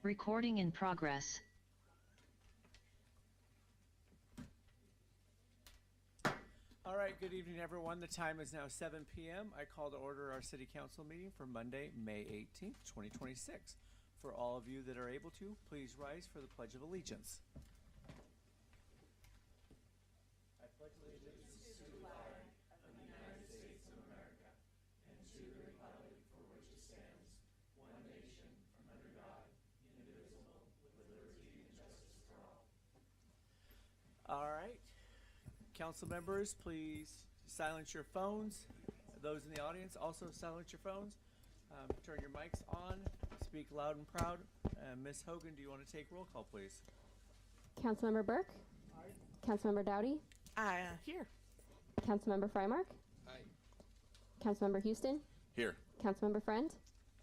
Recording in progress. All right, good evening, everyone. The time is now 7 p.m. I call to order our City Council meeting for Monday, May 18th, 2026. For all of you that are able to, please rise for the Pledge of Allegiance. I pledge allegiance to the flag of the United States of America and to the republic for which it stands, one nation, under God, indivisible, with liberty and justice for all. All right. Council members, please silence your phones. Those in the audience, also silence your phones. Turn your mics on. Speak loud and proud. Ms. Hogan, do you want to take roll call, please? Councilmember Burke? Aye. Councilmember Dowdy? Here. Councilmember Frymark? Aye. Councilmember Houston? Here. Councilmember Friend?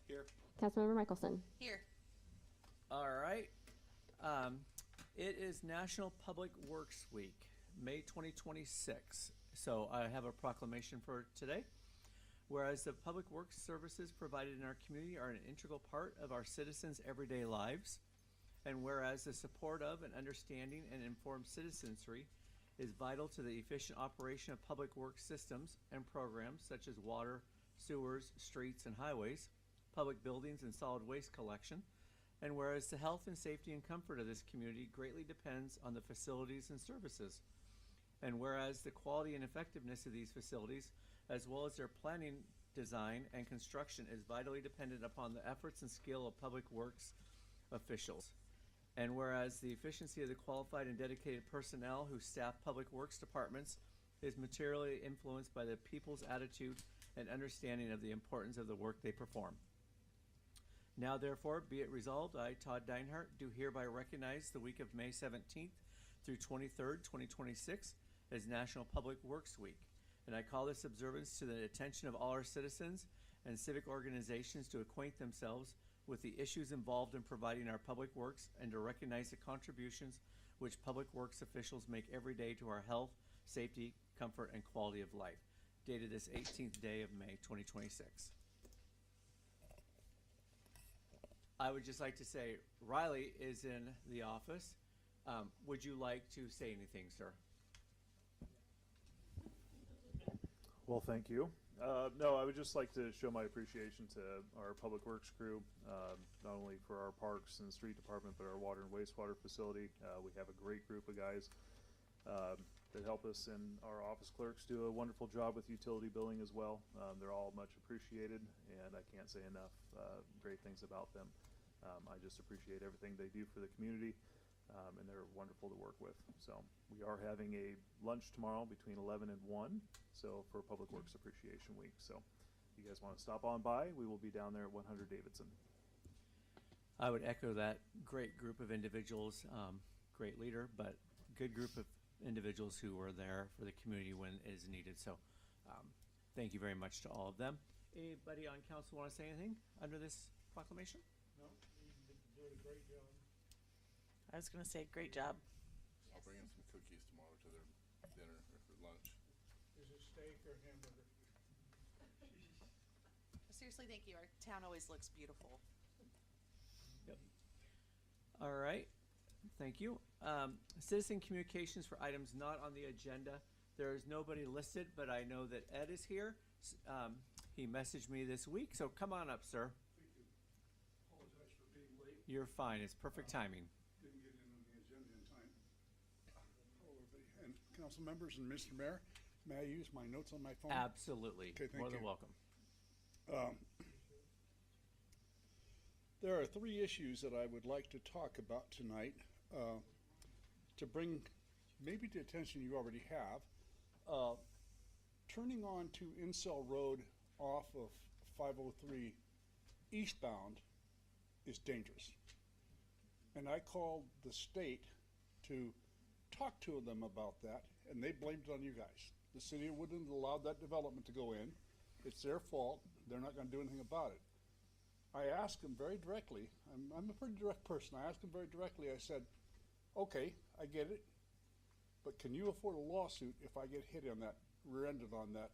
Here. Councilmember Michelson? Here. All right. It is National Public Works Week, May 2026. So I have a proclamation for today. Whereas the public works services provided in our community are an integral part of our citizens' everyday lives, and whereas the support of and understanding and informed citizenry is vital to the efficient operation of public works systems and programs such as water, sewers, streets, and highways, public buildings, and solid waste collection, and whereas the health and safety and comfort of this community greatly depends on the facilities and services, and whereas the quality and effectiveness of these facilities, as well as their planning, design, and construction, is vitally dependent upon the efforts and skill of public works officials. And whereas the efficiency of the qualified and dedicated personnel who staff public works departments is materially influenced by the people's attitude and understanding of the importance of the work they perform. Now, therefore, be it resolved, I, Todd Deinhardt, do hereby recognize the week of May 17th through 23rd, 2026 as National Public Works Week. And I call this observance to the attention of all our citizens and civic organizations to acquaint themselves with the issues involved in providing our public works and to recognize the contributions which public works officials make every day to our health, safety, comfort, and quality of life. Dated this 18th day of May 2026. I would just like to say, Riley is in the office. Would you like to say anything, sir? Well, thank you. No, I would just like to show my appreciation to our public works crew, not only for our parks and street department, but our water and wastewater facility. We have a great group of guys that help us, and our office clerks do a wonderful job with utility billing as well. They're all much appreciated, and I can't say enough great things about them. I just appreciate everything they do for the community. And they're wonderful to work with. So we are having a lunch tomorrow between 11 and 1, so for Public Works Appreciation Week. So if you guys want to stop on by, we will be down there at 100 Davidson. I would echo that. Great group of individuals, great leader, but good group of individuals who were there for the community when it is needed. So thank you very much to all of them. Anybody on council want to say anything under this proclamation? No, you've been doing a great job. I was going to say, great job. I'll bring in some cookies tomorrow to their dinner or for lunch. Is it steak or hamburger? Seriously, thank you. Our town always looks beautiful. Yep. All right. Thank you. Citizen communications for items not on the agenda. There is nobody listed, but I know that Ed is here. He messaged me this week, so come on up, sir. Thank you. Apologize for being late. You're fine. It's perfect timing. Didn't get in on the agenda in time. Hello, everybody, and council members and Mr. Mayor. May I use my notes on my phone? Absolutely. Okay, thank More than you. welcome. There are three issues that I would like to talk about tonight to bring maybe to attention you already have. Turning on to Incel Road off of 503 eastbound is dangerous. And I called the state to talk to them about that, and they blamed it on you guys. The city of Woodland allowed that development to go in. It's their fault. They're not going to do anything about it. I asked them very directly. I'm a pretty direct person. I asked them very directly. I said, okay, I get it, but can you afford a lawsuit if I get hit on that, rear-ended on that?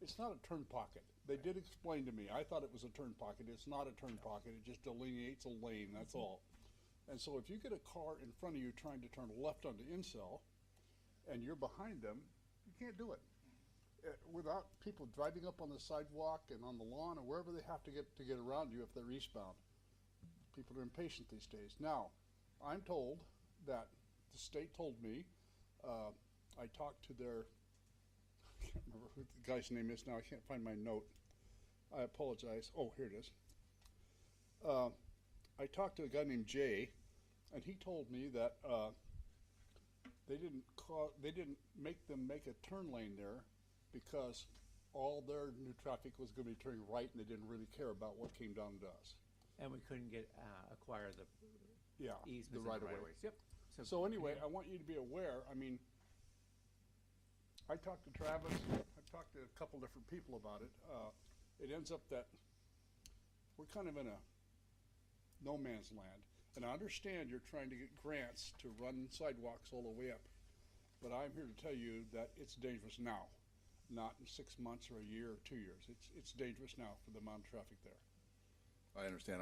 It's not a turn pocket. They did explain to me. I thought it was a turn pocket. It's not a turn pocket. It just delineates a lane, that's all. And so if you get a car in front of you trying to turn left onto Incel, and you're behind them, you can't do it. Without people driving up on the sidewalk and on the lawn or wherever they have to get around you if they're eastbound. People are impatient these days. Now, I'm told that the state told me, I talked to their, I can't remember who the guy's name is now, I can't find my note. I apologize. Oh, here it is. I talked to a guy named Jay, and he told me that they didn't make them make a turn lane there because all their new traffic was going to be turning right, and they didn't really care about what came down to us. And we couldn't acquire the Yeah, easements the and right of way. right-of-ways. Yep. So anyway, I want you to be aware. I mean, I talked to Travis. I talked to a couple different people about it. It ends up that we're kind of in a no man's land. And I understand you're trying to get grants to run sidewalks all the way up. But I'm here to tell you that it's dangerous now, not in 6 months or a year or 2 years. It's dangerous now for the amount of traffic there. I understand.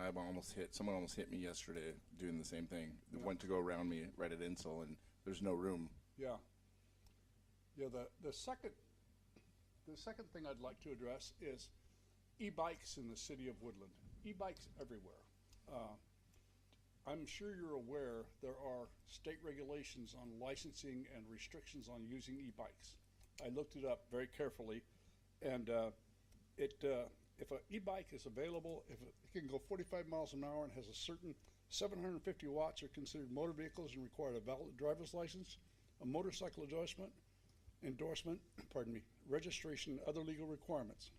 Someone almost hit me yesterday doing the same thing. They Yeah. went to go around me right at Insel, and there's no room. Yeah. Yeah, the second thing I'd like to address is e-bikes in the city of Woodland. E-bikes everywhere. I'm sure you're aware there are state regulations on licensing and restrictions on using e-bikes. I looked it up very carefully, and if an e-bike is available, if it can go 45 miles an hour and has a certain 750 watts, are considered motor vehicles and require a valid driver's license, a motorcycle endorsement, pardon me, registration, and other legal requirements.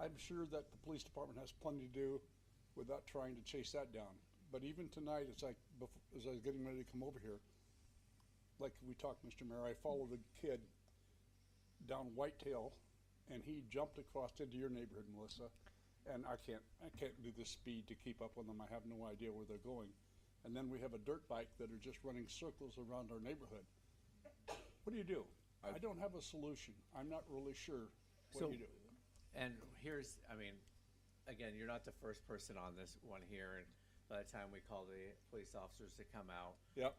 I'm sure that the police department has plenty to do without trying to chase that down. But even tonight, as I was getting ready to come over here, like we talked, Mr. Mayor, I followed a kid down Whitetail, and he jumped across into your neighborhood, Melissa. And I can't do the speed to keep up with them. I have no idea where they're going. And then we have a dirt bike that are just running circles around our neighborhood. What do you do? I don't have a solution. I'm not really sure what So- you do. And here's, I mean, again, you're not the first person on this one here, and by the time we call the police officers to come out, Yep.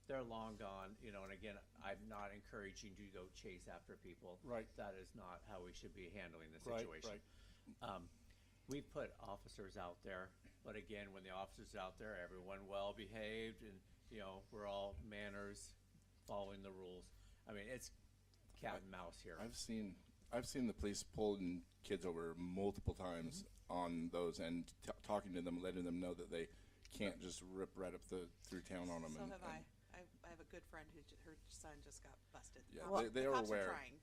they're long gone, you know, and again, I'm not encouraging you to go chase after people. Right. That is not how we should be handling the Right, situation. We put officers out there, but again, when the officers out there, everyone well behaved, and, you know, we're all manners, following the rules. I mean, it's cat and mouse here. I've seen the police pulling kids over multiple times on those and talking to them, letting them know that they can't just rip right up through town on them. So have I. I have a good friend her son just got busted. Yeah, Well, they the are cops aware. trying.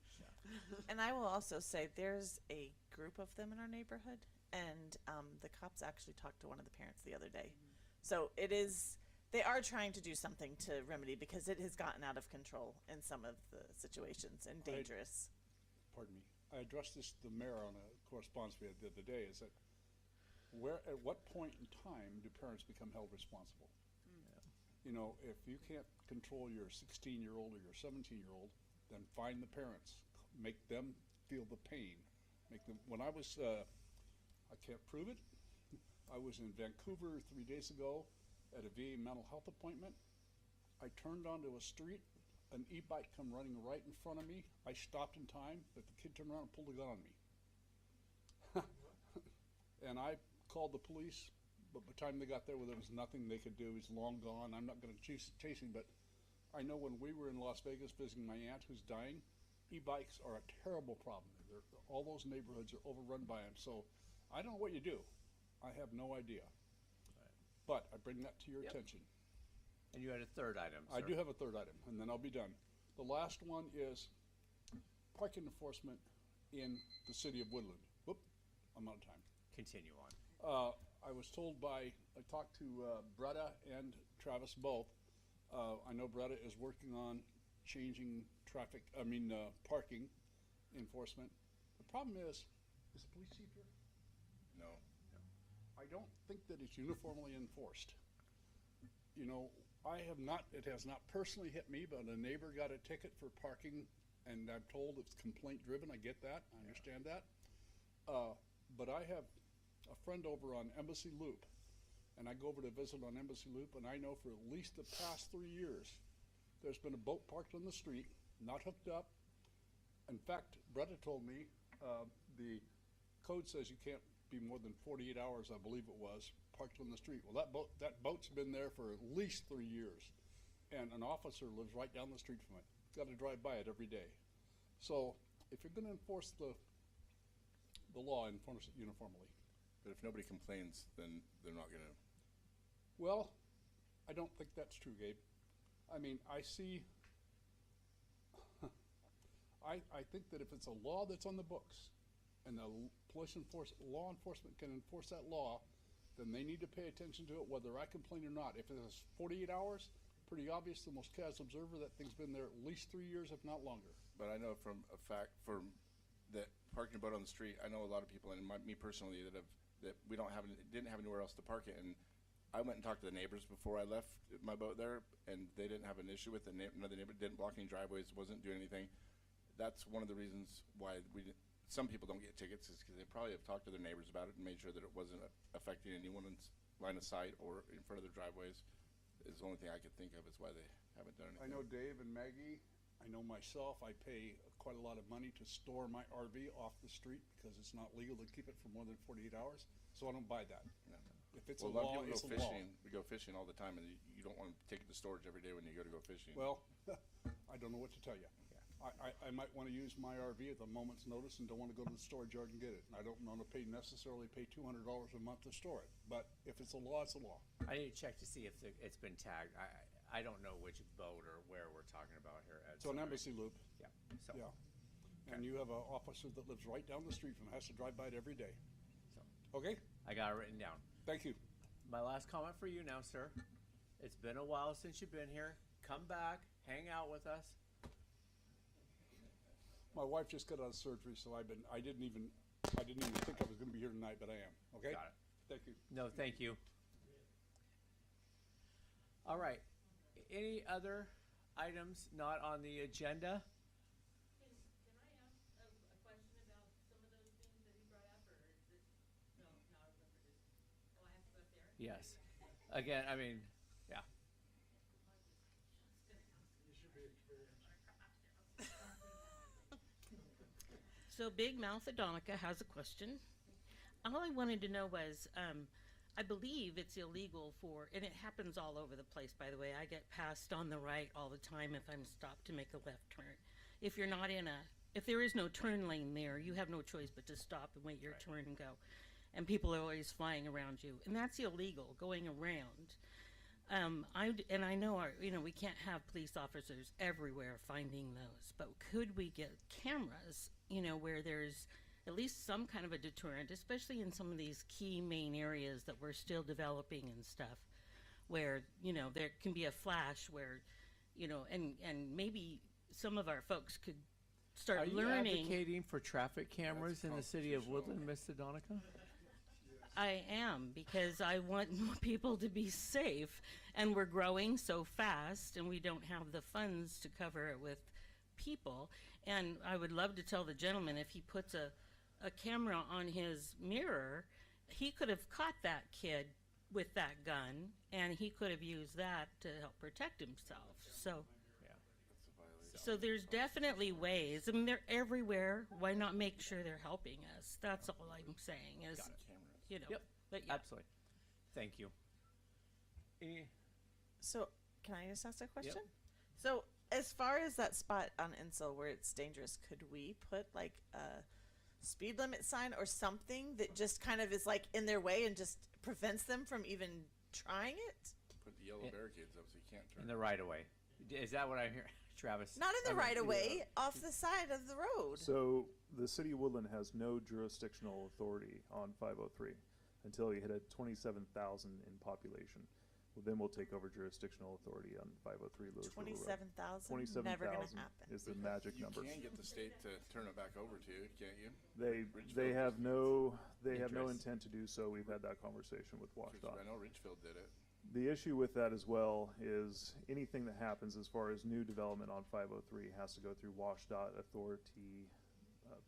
And I will also say there's a group of them in our neighborhood, and the cops actually talked to one of the parents the other day. So they are trying to do something to remedy, because it has gotten out of control in some of the situations and dangerous. Pardon me. I addressed this to the mayor on a correspondence we had the other day, is that at what point in time do parents become held responsible? You know, if you can't control your 16-year-old or your 17-year-old, then find the parents, make them feel the pain. When I was, I can't prove it, I was in Vancouver 3 days ago at a VA mental health appointment. I turned onto a street, an e-bike come running right in front of me. I stopped in time, but the kid turned around and pulled a gun on me. And I called the police, but by the time they got there, there was nothing they could do. He's long gone. I'm not going to chase him, but I know when we were in Las Vegas visiting my aunt who's dying, e-bikes are a terrible problem. All those neighborhoods are overrun by them. So I don't know what you do. I have no idea. But I bring that to your Yep. attention. And you had a third item, I sir. do have a third item, and then I'll be done. The last one is parking enforcement in the city of Woodland. Whoop, I'm out of time. Continue on. I was told I talked to Bretta and Travis both. I know Bretta is working on changing parking enforcement. The problem is the police chief here? No. I don't think that it's uniformly enforced. You know, it has not personally hit me, but a neighbor got a ticket for parking and I'm told it's complaint driven. I get that. I understand that. But I have a friend over on Embassy Loop, and I go over to visit on Embassy Loop, and I know for at least the past 3 years, there's been a boat parked on the street, not hooked up. In fact, Bretta told me the code says you can't be more than 48 hours, I believe it was, parked on the street. Well, that boat's been there for at least 3 years, and an officer lives right down the street from it. Got to drive by it every day. So if you're going to enforce the law, enforce it uniformly. But if nobody complains, then they're not gonna. Well, I don't think that's true, Gabe. I mean, I see. I think that if it's a law that's on the books, and the law enforcement can enforce that law, then they need to pay attention to it, whether I complain or not. If it's 48 hours, pretty obvious, the most casual observer, that thing's been there at least 3 years, if not longer. But I know from a fact, from that parking a boat on the street, I know a lot of people, and me personally, that we didn't have anywhere else to park it. And I went and talked to the neighbors before I left my boat there, and they didn't have an issue with it. Another neighbor didn't block any driveways, wasn't doing anything. That's one of the reasons why some people don't get tickets, is because they probably have talked to their neighbors about it and made sure that it wasn't affecting anyone's line of sight or in front of their driveways. Is the only thing I could think of is why they haven't done anything. I know Dave and Maggie. I know myself. I pay quite a lot of money to store my RV off the street because it's not legal to keep it for more than 48 hours. So I don't buy that. No. If it's Well, a law, lot of it's people a go law. fishing. We go fishing all the time, and you don't want to take it to storage every day when you go fishing. Well, I don't know what to tell you. I might want to use my RV at the moment's notice and don't want to go to the storage yard and get it. I don't want to necessarily pay $200 a month to store it. But if it's a law, it's a law. I need to check to see if it's been tagged. I don't know which boat or where we're talking about here. Ed, It's on so- Embassy Loop. Yeah. So, Yeah. And you have an officer that lives right down the street from it, has to drive by it every day. so Okay? I got it written down. Thank you. My last comment for you now, sir. It's been a while since you've been here. Come back, hang out with us. My wife just got out of surgery, so I didn't even think I was going to be here tonight, but I am. Okay? Got it. Thank you. No, thank you. All right. Any other items not on the agenda? Can I ask a question about some of those things that he brought up, or is it, no, not open for this? Oh, I have to go up there? Yes. Again, I mean, yeah. You should be experienced. So Big Mouth Adonica has a question. All I wanted to know was, I believe it's illegal for, and it happens all over the place, by the way. I get passed on the right all the time if I'm stopped to make a left turn. If you're not if there is no turn lane there, you have no choice but to stop and wait your turn and go. And people are always flying around you, and that's illegal, going around. I know we can't have police officers everywhere finding those, but could we get cameras, where there's at least some kind of a deterrent, especially in some of these key main areas that we're still developing and stuff, where, there can be a flash where, and maybe some of our folks could start Are you learning. advocating for traffic cameras in the city of constitutional. Woodland, Miss Adonica? I am, because I want people to be safe, and we're growing so fast, and we don't have the funds to cover it with people. And I would love to tell the gentleman, if he puts a camera on his mirror, he could have caught that kid with that gun, and he could have used that to help protect himself. So, so there's definitely ways. I mean, they're everywhere. Why not make sure they're helping us? That's all I'm saying is, Yep. But yeah. Absolutely. Thank you. So, can I just ask a question? So, as far as that spot on Insel where it's dangerous, could we put like a speed limit sign or something that just kind of is like in their way and just prevents them from even trying it? Put the yellow barricades up so you can't turn. In the right of way. Is that what I hear, Travis? Not in the Okay. right of way, off the side of the road. So the city of Woodland has no jurisdictional authority on 503 until you hit at 27,000 in population. Well, then we'll take over jurisdictional authority on 503 Lewis River Road. 27,000? Never gonna 27,000 happen. is the magic You number. can get the state to turn it back over to you, can't you? They Ridgefield have no Interest. intent to do so. We've had that conversation with 'Cause WashDOT. I know Ridgefield did it. The issue with that as well is anything that happens as far as new development on 503 has to go through WashDOT authority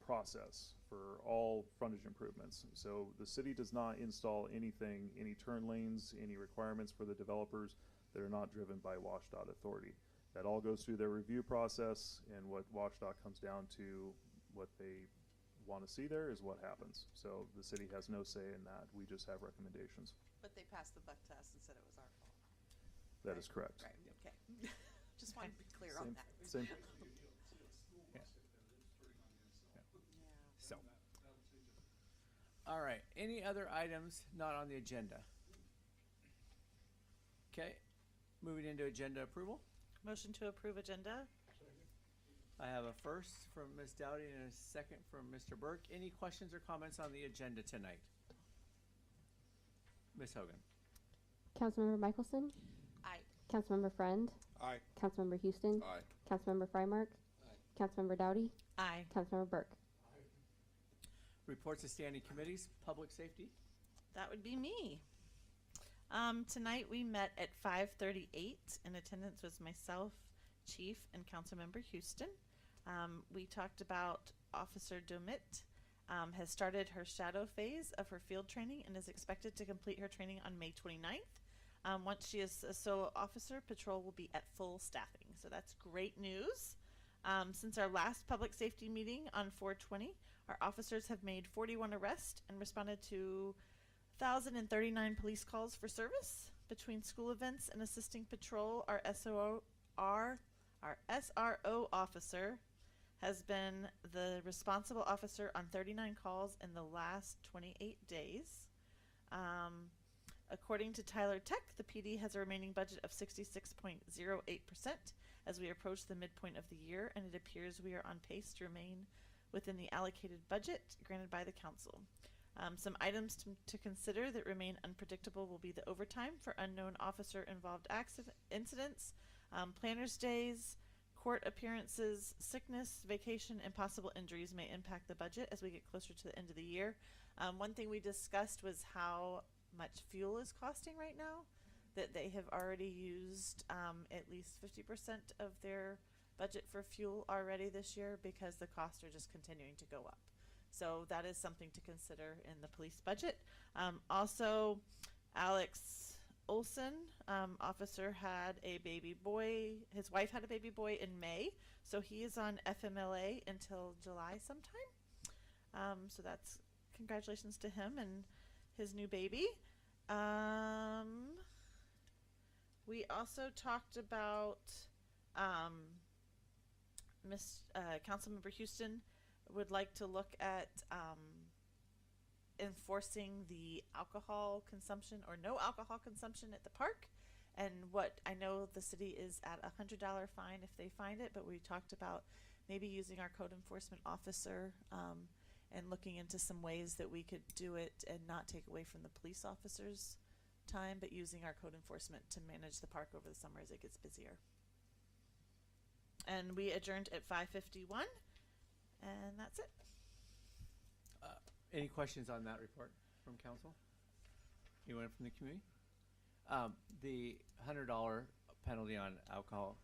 process for all frontage improvements. So the city does not install anything, any turn lanes, any requirements for the developers that are not driven by WashDOT authority. That all goes through their review process, and what WashDOT comes down to, what they want to see there is what happens. So the city has no say in that. We just have recommendations. But they passed the buck test and said it was our fault. That is correct. Right, okay. Just wanted to be clear on Same, that. same. So, all right, any other items not on the agenda? Okay, moving into agenda approval. Motion to approve agenda. I have a first from Ms. Dowdy and a second from Mr. Burke. Any questions or comments on the agenda tonight? Ms. Hogan? Councilmember Michelson, Aye. Councilmember Friend, Aye. Councilmember Houston, Aye. Councilmember Frymark, Councilmember Dowdy, Aye. Councilmember Burke. Reports of standing committees, public safety. That would be me. Tonight we met at 5:38. In attendance was myself, Chief, and Councilmember Houston. We talked about Officer Domit has started her shadow phase of her field training and is expected to complete her training on May 29th. Once she is a solo officer, patrol will be at full staffing. So that's great news. Since our last public safety meeting on 4/20, our officers have made 41 arrests and responded to 1,039 police calls for service. Between school events and assisting patrol, our SRO officer has been the responsible officer on 39 calls in the last 28 days. According to Tyler Tech, the PD has a remaining budget of 66.08% as we approach the midpoint of the year, and it appears we are on pace to remain within the allocated budget granted by the council. Some items to consider that remain unpredictable will be the overtime for unknown officer-involved incidents, planners' days, court appearances, sickness, vacation, and possible injuries may impact the budget as we get closer to the end of the year. One thing we discussed was how much fuel is costing right now, that they have already used at least 50% of their budget for fuel already this year because the costs are just continuing to go up. So that is something to consider in the police budget. Also, Alex Olson, officer, had a baby boy. His wife had a baby boy in May, so he is on FMLA until July sometime. So that's congratulations to him and his new baby. We also talked about Councilmember Houston would like to look at enforcing the alcohol consumption or no alcohol consumption at the park. And what I know the city is at $100 fine if they find it, but we talked about maybe using our code enforcement officer and looking into some ways that we could do it and not take away from the police officers' time, but using our code enforcement to manage the park over the summer as it gets busier. And we adjourned at 5:51, and that's it. Any questions on that report from council? Anyone from the community? The $100 penalty on alcohol,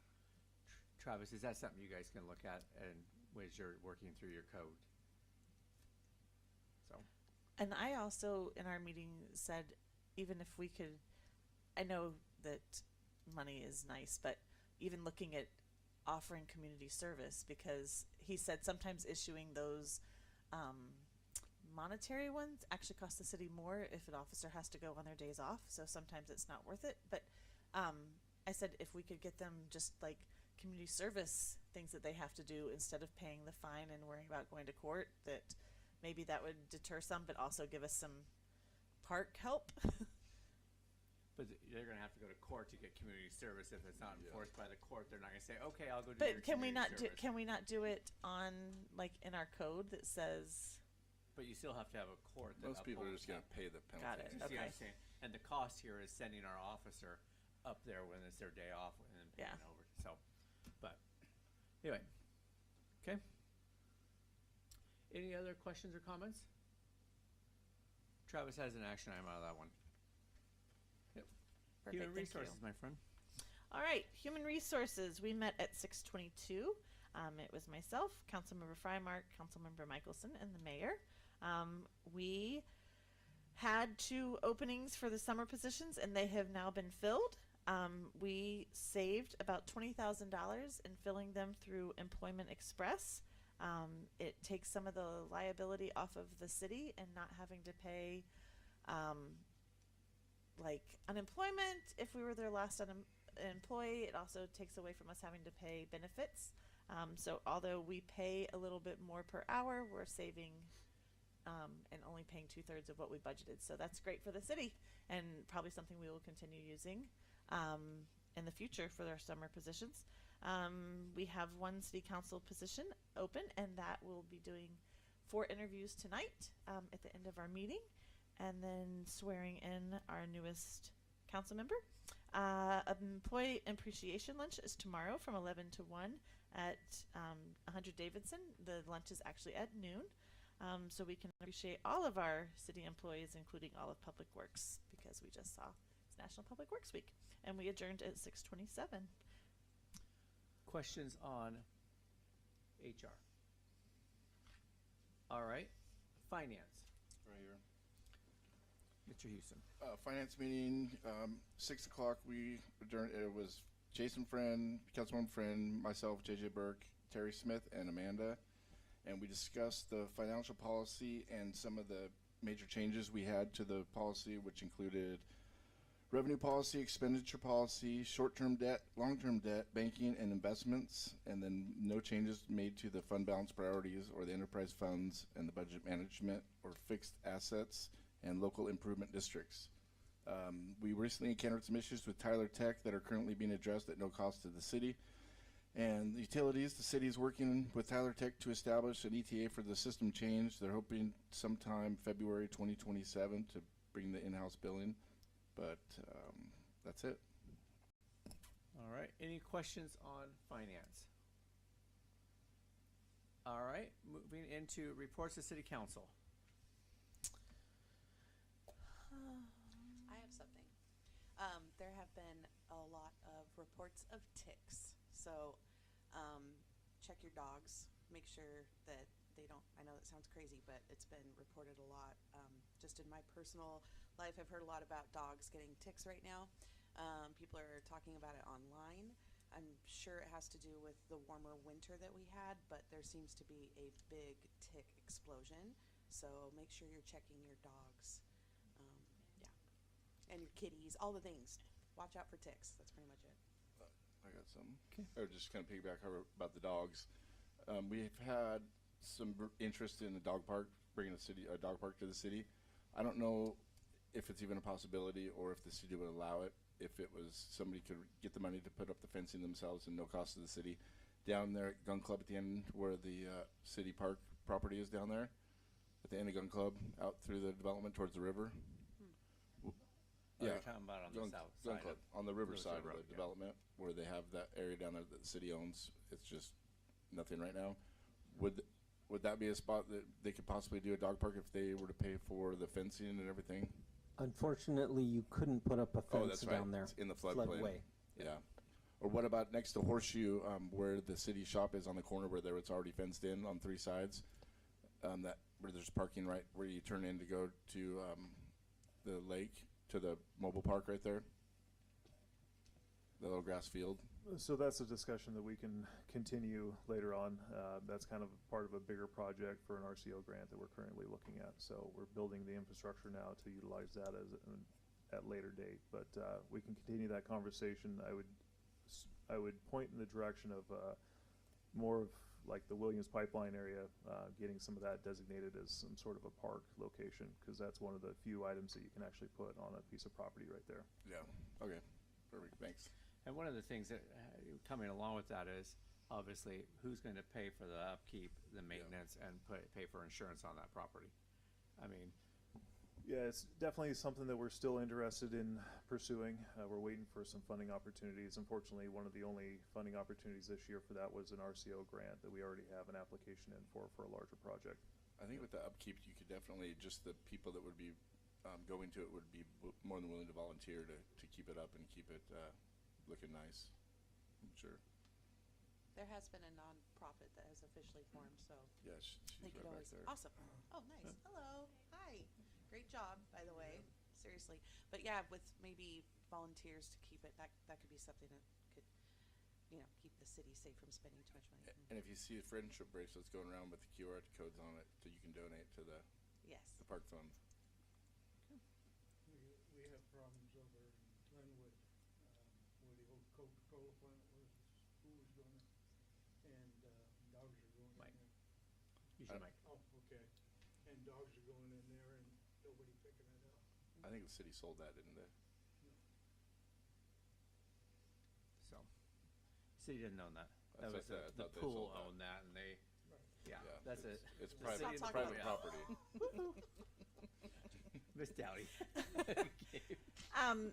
Travis, is that something you guys can look at and as you're working through your code? So, And I also, in our meeting, said even if we could, I know that money is nice, but even looking at offering community service, because he said sometimes issuing those monetary ones actually costs the city more if an officer has to go on their days off, so sometimes it's not worth it. But I said if we could get them just like community service things that they have to do instead of paying the fine and worrying about going to court, that maybe that would deter some, but also give us some park help. but they're gonna have to go to court to get community service. If it's not enforced by the court, they're not gonna say, okay, I'll go do your But can we community not do? service. Can we not do it on like in our code that says? But you still have to have a court that Most people are upholds just gonna that. pay the penalty. Got it. You see what I'm Okay. saying? And the cost here is sending our officer up there when it's their day off and then paying Yeah. over. So, but anyway, okay. Any other questions or comments? Travis has an action item out of that one. Yep. Human thank you. resources, my friend. All right, human resources. We met at 6:22. It was myself, Councilmember Frymark, Councilmember Michelson, and the mayor. We had 2 openings for the summer positions, and they have now been filled. We saved about $20,000 in filling them through Employment Express. It takes some of the liability off of the city and not having to pay like unemployment if we were their last employee. It also takes away from us having to pay benefits. So although we pay a little bit more per hour, we're saving and only paying 2/3 of what we budgeted. So that's great for the city, and probably something we will continue using in the future for our summer positions. We have 1 city council position open, and that will be doing 4 interviews tonight at the end of our meeting, and then swearing in our newest council member. Employee appreciation lunch is tomorrow from 11 to 1 at 100 Davidson. The lunch is actually at noon, so we can appreciate all of our city employees, including all of Public Works, because we just saw it's National Public Works Week, and we adjourned at 6:27. Questions on HR? All right. Finance. Right here. Mr. Houston. Finance meeting, 6 o'clock. We adjourned. It was Jason Friend, Councilwoman Friend, myself, JJ Burke, Terry Smith, and Amanda. And we discussed the financial policy and some of the major changes we had to the policy, which included revenue policy, expenditure policy, short-term debt, long-term debt, banking, and investments, and then no changes made to the fund balance priorities or the enterprise funds and the budget management or fixed assets and local improvement districts. We recently encountered some issues with Tyler Tech that are currently being addressed at no cost to the city. And the utilities, the city is working with Tyler Tech to establish an ETA for the system change. They're hoping sometime February 2027 to bring the in-house billing. But that's it. All right. Any questions on finance? All right. Moving into reports to City Council. I have something. There have been a lot of reports of ticks. So check your dogs. Make sure that they don't, I know that sounds crazy, but it's been reported a lot. Just in my personal life, I've heard a lot about dogs getting ticks right now. People are talking about it online. I'm sure it has to do with the warmer winter that we had, but there seems to be a big tick explosion. So make sure you're checking your dogs. And your kitties, all the things. Watch out for ticks. That's pretty much it. I got some. Okay. Or just kind of piggyback about the dogs. We've had some interest in the dog park, bringing a dog park to the city. I don't know if it's even a possibility or if the city would allow it. If it was somebody could get the money to put up the fencing themselves and no cost to the city. Down there at Gun Club at the end where the city park property is down there. At the end of Gun Club, out through the development towards the river. Oh, you're talking about on the south side Club, of on the river Riverside side of Road, the yeah. development where they have that area down there that the city owns. It's just nothing right now. Would that be a spot that they could possibly do a dog park if they were to pay for the fencing and everything? Unfortunately, you couldn't put up a Oh, fence that's right. down there. It's in the floodplain. Floodway. Yeah. Or what about next to Horseshoe, where the city shop is on the corner where it's already fenced in on 3 sides? That where there's parking right where you turn in to go to the lake, to the mobile park right there. The little grass field. So that's a discussion that we can continue later on. That's kind of part of a bigger project for an RCO grant that we're currently looking at. So we're building the infrastructure now to utilize that at later date. But we can continue that conversation. I would point in the direction of more of like the Williams Pipeline area, getting some of that designated as some sort of a park location, because that's one of the few items that you can actually put on a piece of property right there. Yeah. Okay. Perfect. Thanks. And one of the things that coming along with that is obviously who's going to pay for the upkeep, the maintenance, and pay for insurance on that property. I mean, yeah, it's definitely something that we're still interested in pursuing. We're waiting for some funding opportunities. Unfortunately, one of the only funding opportunities this year for that was an RCO grant that we already have an application in for a larger project. I think with the upkeep, you could definitely just the people that would be go into it would be more than willing to volunteer to keep it up and keep it looking nice. I'm sure. There has been a nonprofit that has officially formed, so Yes, she's they right could back always. there. Awesome. Oh, nice. Hello. Hi. Great job, by the way. Seriously. But yeah, with maybe volunteers to keep it, that could be something that could, keep the city safe from spending too much money. And if you see friendship bracelets going around with the QR codes on it, so you can donate to the Yes. park fund. We have problems over in Glenwood, where the old Coca-Cola plant was, who was gonna, and, dogs are going Mike. in there. You should, Mike. Oh, okay. And dogs are going in there and nobody picking it up. I think the city sold that, didn't they? So, city didn't own that. That That's was what I said. I the thought they pool sold that. owned that, and they, yeah, Yeah, that's it. It's The private, city it's and the private property. property. Miss Dowdy.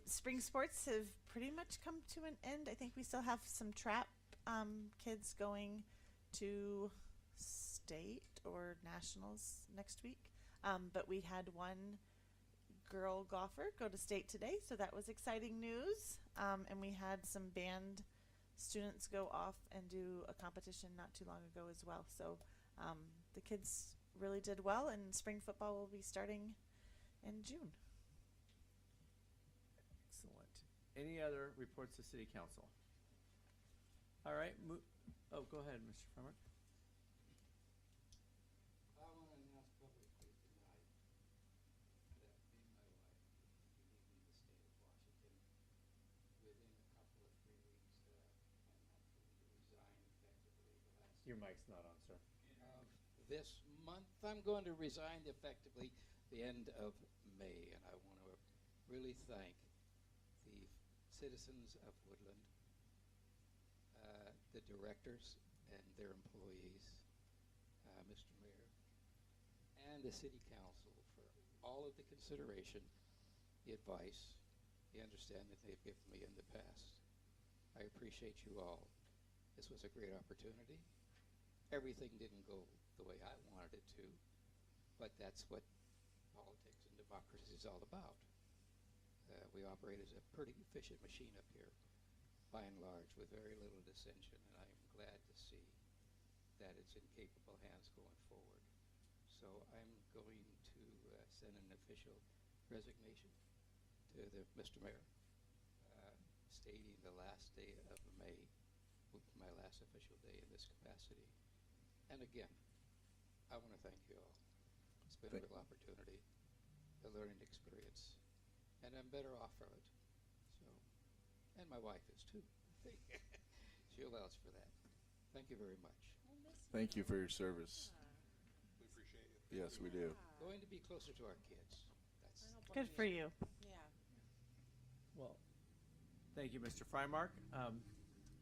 Spring sports have pretty much come to an end. I think we still have some trap kids going to state or nationals next week. But we had one girl golfer go to state today, so that was exciting news. And we had some band students go off and do a competition not too long ago as well. So the kids really did well, and spring football will be starting in June. Excellent. Any other reports to city council? All right, oh, go ahead, Mr. Farmer. I want to announce publicly tonight that me and my wife will be leaving the state of Washington within a couple of 3 weeks. I'm not going to resign effectively the last Your mic's not on, sir. this month. I'm going to resign effectively the end of May, and I want to really thank the citizens of Woodland, the directors and their employees, Mr. Mayor, and the City Council for all of the consideration, the advice, the understanding they've given me in the past. I appreciate you all. This was a great opportunity. Everything didn't go the way I wanted it to, but that's what politics and democracy is all about. We operate as a pretty efficient machine up here, by and large, with very little dissension, and I'm glad to see that it's in capable hands going forward. So I'm going to send an official resignation to Mr. Mayor, stating the last day of May will be my last official day in this capacity. And again, I want to thank you all. It's been a real opportunity, a learning experience, and I'm better off from it. So, and my wife is too. She'll vouch for that. Thank you very much. Thank you for your service. We appreciate it. Yes, we do. Going to be closer to our kids. That's Good for you. Yeah. Well, thank you, Mr. Frymark.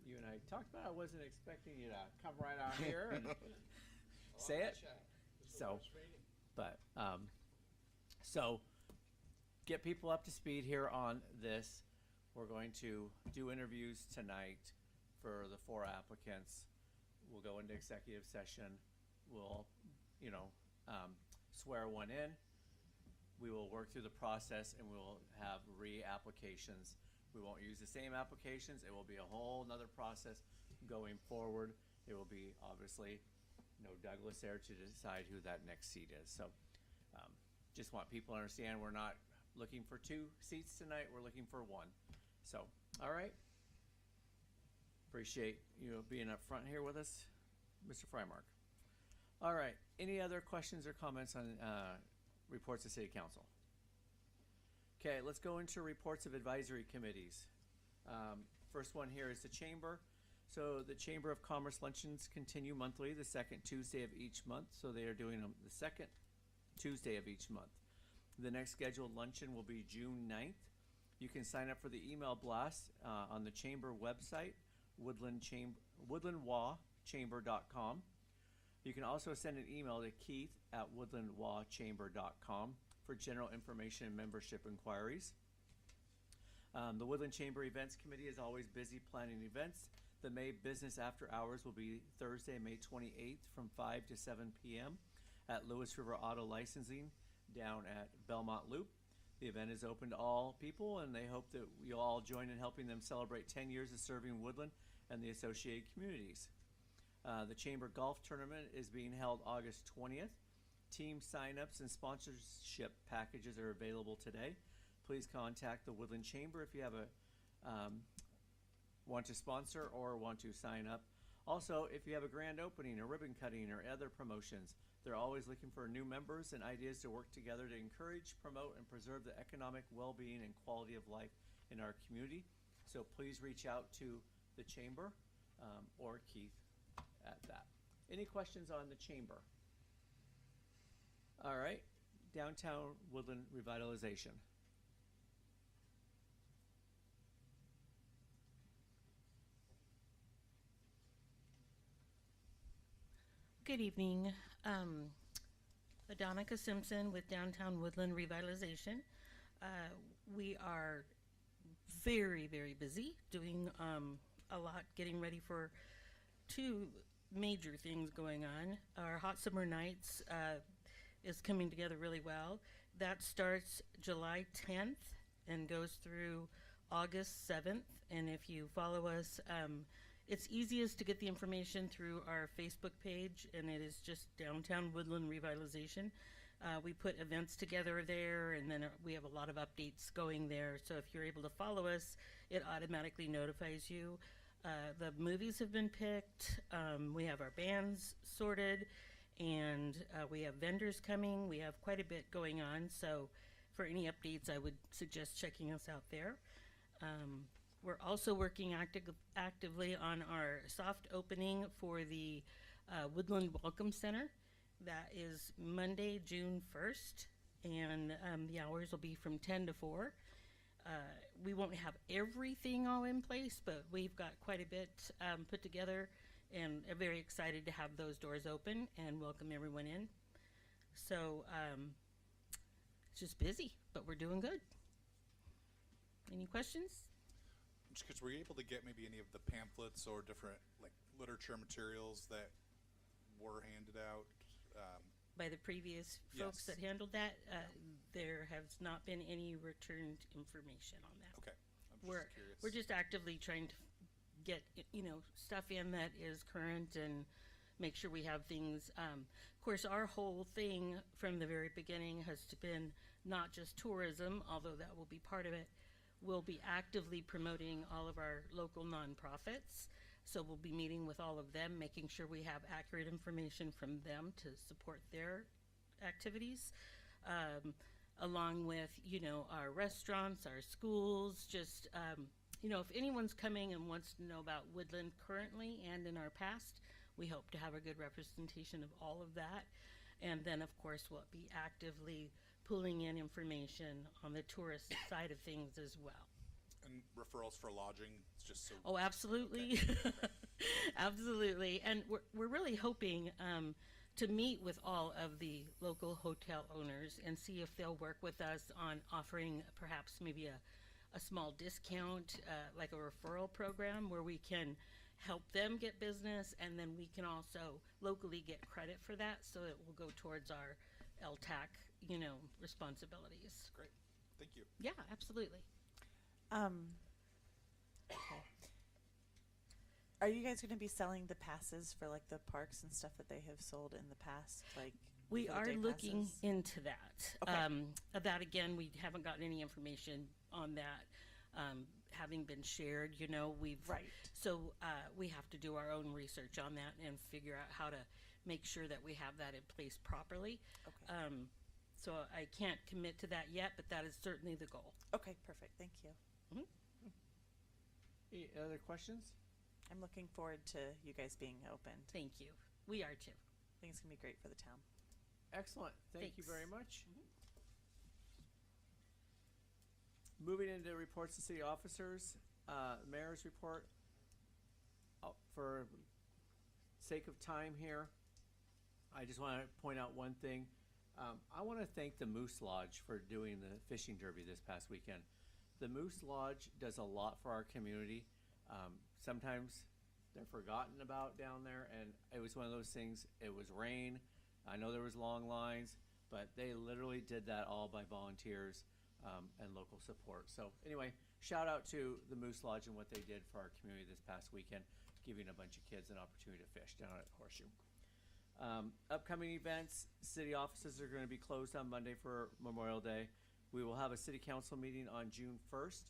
You and I talked about it. I wasn't expecting you to come right out here and say it. So, but, so get people up to speed here on this. We're going to do interviews tonight for the 4 applicants. We'll go into executive session. We'll, swear one in. We will work through the process and we will have re-applications. We won't use the same applications. It will be a whole nother process going forward. It will be obviously no Douglas there to decide who that next seat is. So just want people to understand we're not looking for 2 seats tonight. We're looking for 1. So, all right. Appreciate you being up front here with us, Mr. Frymark. All right. Any other questions or comments on reports to City Council? Okay, let's go into reports of advisory committees. First one here is the Chamber. So the Chamber of Commerce luncheons continue monthly, the 2nd Tuesday of each month. So they are doing them the 2nd Tuesday of each month. The next scheduled luncheon will be June 9th. You can sign up for the email blast on the Chamber website, woodlandwachamber.com. You can also send an email to keith@woodlandwachamber.com for general information and membership inquiries. The Woodland Chamber Events Committee is always busy planning events. The May business after hours will be Thursday, May 28th from 5 to 7 p.m. at Lewis River Auto Licensing down at Belmont Loop. The event is open to all people, and they hope that you'll all join in helping them celebrate 10 years of serving Woodland and the associated communities. The Chamber Golf Tournament is being held August 20th. Team sign-ups and sponsorship packages are available today. Please contact the Woodland Chamber if you have want to sponsor or want to sign up. Also, if you have a grand opening, a ribbon cutting, or other promotions, they're always looking for new members and ideas to work together to encourage, promote, and preserve the economic well-being and quality of life in our community. So please reach out to the Chamber or Keith at that. Any questions on the Chamber? All right, downtown Woodland revitalization. Good evening. Adonica Simpson with Downtown Woodland Revitalization. We are very, very busy doing a lot, getting ready for two major things going on. Our Hot Summer Nights is coming together really well. That starts July 10th and goes through August 7th. And if you follow us, it's easiest to get the information through our Facebook page, and it is just Downtown Woodland Revitalization. We put events together there, and then we have a lot of updates going there. So if you're able to follow us, it automatically notifies you. The movies have been picked. We have our bands sorted, and we have vendors coming. We have quite a bit going on. So for any updates, I would suggest checking us out there. We're also working actively on our soft opening for the Woodland Welcome Center. That is Monday, June 1st, and the hours will be from 10 to 4. We won't have everything all in place, but we've got quite a bit put together, and are very excited to have those doors open and welcome everyone in. So it's just busy, but we're doing good. Any questions? Just because were you able to get maybe any of the pamphlets or different like literature materials that were handed out? By the previous folks Yes. that handled that, there has not been any returned information on that. Okay, I'm just We're curious. we're just actively trying to get stuff in that is current and make sure we have things. Of course, our whole thing from the very beginning has been not just tourism, although that will be part of it. We'll be actively promoting all of our local nonprofits. So we'll be meeting with all of them, making sure we have accurate information from them to support their activities, along with, our restaurants, our schools, just, if anyone's coming and wants to know about Woodland currently and in our past, we hope to have a good representation of all of that. And then, of course, we'll be actively pulling in information on the tourist side of things as well. And referrals for lodging, it's just so. Oh, absolutely. Absolutely. And we're really hoping to meet with all of the local hotel owners and see if they'll work with us on offering perhaps maybe a small discount, like a referral program where we can help them get business, and then we can also locally get credit for that, so it will go towards our LTAC, responsibilities. Great, thank you. Yeah, absolutely. Okay. Are you guys going to be selling the passes for like the parks and stuff that they have sold in the past? Like We for the are day looking passes? into that. Okay. That again, we haven't gotten any information on that. Having been shared, we've Right. So we have to do our own research on that and figure out how to make sure that we have that in place properly. Okay. So I can't commit to that yet, but that is certainly the goal. Okay, perfect. Thank you. Any other questions? I'm looking forward to you guys being opened. Thank you. We are too. I think it's going to be great for the town. Excellent. Thank you Thanks. very much. Moving into reports to city officers, mayor's report. For sake of time here, I just want to point out one thing. I want to thank the Moose Lodge for doing the fishing derby this past weekend. The Moose Lodge does a lot for our community. Sometimes they're forgotten about down there, and it was one of those things. It was rain. I know there was long lines, but they literally did that all by volunteers. and local support. So anyway, shout out to the Moose Lodge and what they did for our community this past weekend, giving a bunch of kids an opportunity to fish down at Horseshoe. Upcoming events, city offices are going to be closed on Monday for Memorial Day. We will have a city council meeting on June 1st.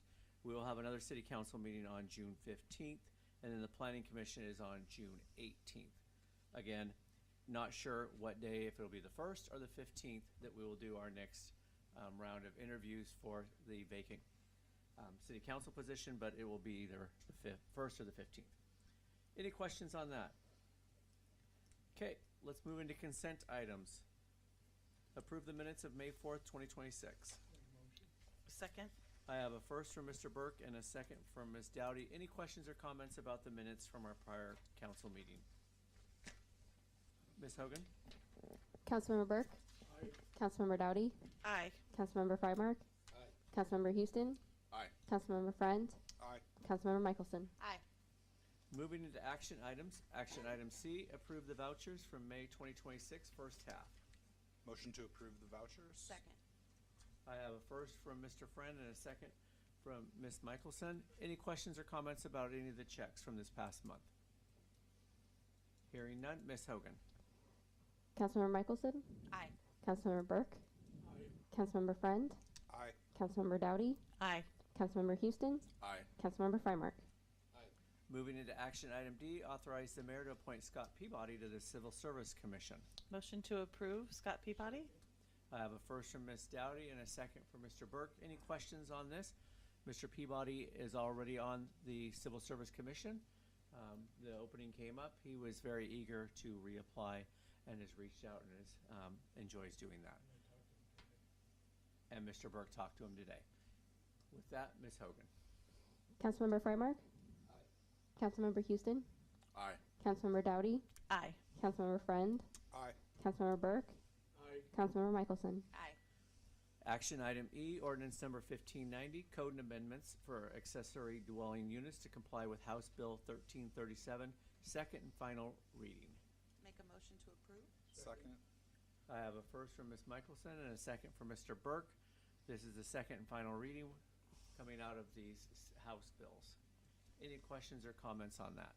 We will have another city council meeting on June 15th, and then the planning commission is on June 18th. Again, not sure what day, if it'll be the 1st or the 15th, that we will do our next round of interviews for the vacant city council position, but it will be either the 1st or the 15th. Any questions on that? Okay, let's move into consent items. Approve the minutes of May 4th, 2026. Second. I have a first from Mr. Burke and a second from Ms. Dowdy. Any questions or comments about the minutes from our prior council meeting? Ms. Hogan? Councilmember Burke. Aye. Councilmember Dowdy. Aye. Councilmember Freimark. Aye. Councilmember Houston. Aye. Councilmember Friend. Aye. Councilmember Michelson. Aye. Moving into action items. Action item C, approve the vouchers from May 2026 first half. Motion to approve the vouchers? Second. I have a first from Mr. Friend and a second from Ms. Michelson. Any questions or comments about any of the checks from this past month? Hearing none. Ms. Hogan? Councilmember Michelson. Aye. Councilmember Burke. Aye. Councilmember Friend. Aye. Councilmember Dowdy. Aye. Councilmember Houston. Aye. Councilmember Freimark. Aye. Moving into action item D, authorize the mayor to appoint Scott Peabody to the Civil Service Commission. Motion to approve, Scott Peabody? I have a first from Ms. Dowdy and a second from Mr. Burke. Any questions on this? Mr. Peabody is already on the Civil Service Commission. The opening came up. He was very eager to reapply and has reached out and enjoys doing that. And Mr. Burke talked to him today. With that, Ms. Hogan. Councilmember Freimark. Aye. Councilmember Houston. Aye. Councilmember Dowdy. Aye. Councilmember Friend. Aye. Councilmember Burke. Aye. Councilmember Michelson. Aye. Action item E, ordinance number 1590, code and amendments for accessory dwelling units to comply with House Bill 1337, second and final reading. Make a motion to approve? Second? I have a first from Ms. Michelson and a second from Mr. Burke. This is the second and final reading coming out of these House bills. Any questions or comments on that?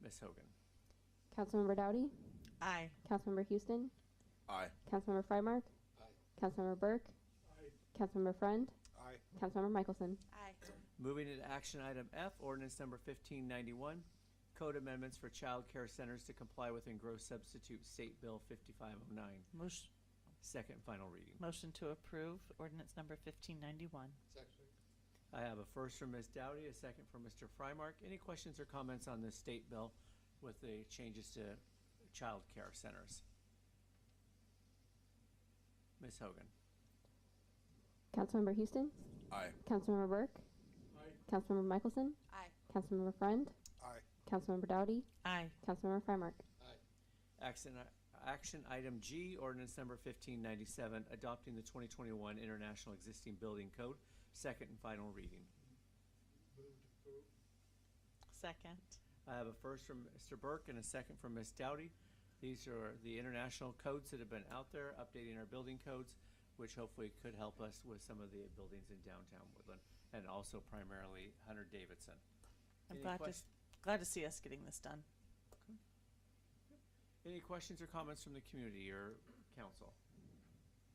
Ms. Hogan. Councilmember Dowdy. Aye. Councilmember Houston. Aye. Councilmember Freimark. Aye. Councilmember Burke. Aye. Councilmember Friend. Aye. Councilmember Michelson. Aye. Moving into action item F, ordinance number 1591, code amendments for child care centers to comply with and gross substitute State Bill 5509, Motion, second and final reading. motion to approve ordinance number 1591. Second. I have a first from Ms. Dowdy, a second from Mr. Freimark. Any questions or comments on this state bill with the changes to child care centers? Ms. Hogan. Councilmember Houston. Aye. Councilmember Burke. Aye. Councilmember Michelson. Aye. Councilmember Friend. Aye. Councilmember Dowdy. Aye. Councilmember Freimark. Aye. Action item G, ordinance number 1597, adopting the 2021 International Existing Building Code, second and final reading. Move to approve. Second. I have a first from Mr. Burke and a second from Ms. Dowdy. These are the international codes that have been out there, updating our building codes, which hopefully could help us with some of the buildings in downtown Woodland, and also primarily Hunter-Davidson. I'm Any glad to see us getting this done. Any questions or comments from the community or council?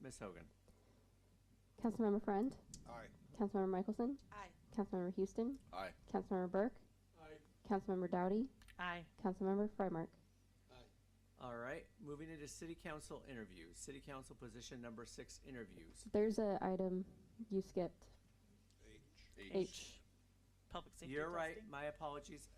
Ms. Hogan. Councilmember Friend. Aye. Councilmember Michelson. Aye. Councilmember Houston. Aye. Councilmember Burke. Aye. Councilmember Dowdy. Aye. Councilmember Freimark. Aye. All right, moving into city council interviews. City council position number 6 interviews. There's a item you skipped. H. H. Public safety You're right, testing. my apologies.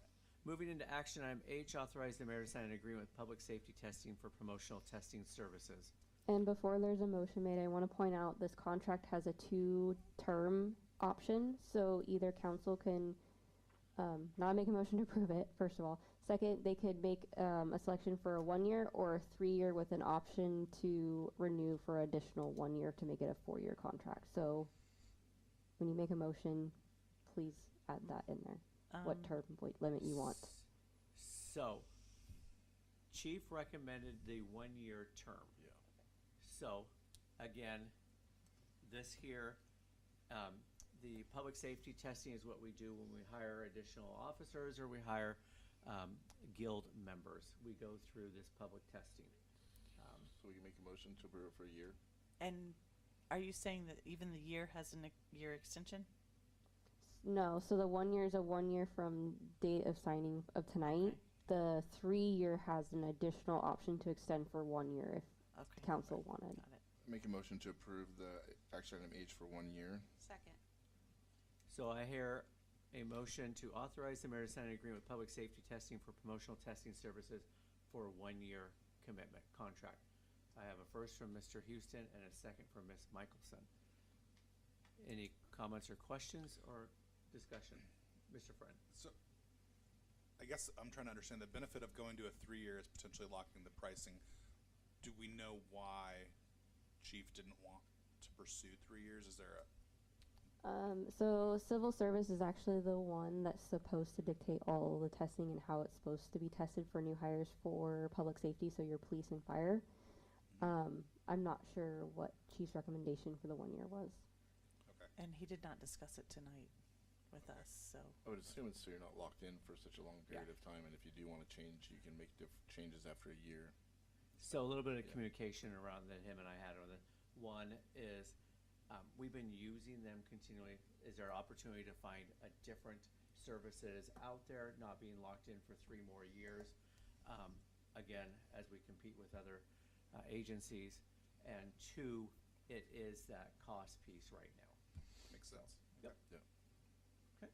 Moving into action item H, authorize the mayor to sign an agreement with public safety testing for promotional testing services. And before there's a motion made, I want to point out this contract has a 2-term option. So either council can not make a motion to approve it, first of all. Second, they could make a selection for a 1-year or a 3-year with an option to renew for additional 1 year to make it a 4-year contract. So when you make a motion, please add that in there. What term limit you want. So, chief recommended the 1-year term. Yeah. So, again, this here, the public safety testing is what we do when we hire additional officers or we hire guild members. We go through this public testing. So we can make a motion to approve it for a year? And are you saying that even the year has a year extension? No, so the 1 year is a 1 year from date of signing of tonight. The 3 year has an additional option to extend for 1 year if Okay. council wanted. Got it. Make a motion to approve the action item H for 1 year. Second. So I hear a motion to authorize the mayor to sign an agreement with public safety testing for promotional testing services for a 1 year commitment contract. I have a first from Mr. Houston and a second from Ms. Michelson. Any comments or questions or discussion? Mr. Friend. So, I guess I'm trying to understand the benefit of going to a 3 year is potentially locking the pricing. Do we know why Chief didn't want to pursue 3 years? Is there a So civil service is actually the one that's supposed to dictate all the testing and how it's supposed to be tested for new hires for public safety, so your police and fire. I'm not sure what Chief's recommendation for the 1 year was. okay? And he did not discuss it tonight with us, so. I would assume it's so you're not locked in for such a long period of time, and if you do want to change, you can make changes after a year. So a little bit of Yeah. communication around that him and I had on it. One is, we've been using them continually. Is there opportunity to find a different services out there, not being locked in for 3 more years? Again, as we compete with other agencies. And 2, it is that cost piece right now. Makes sense. Yep. Yep. Okay.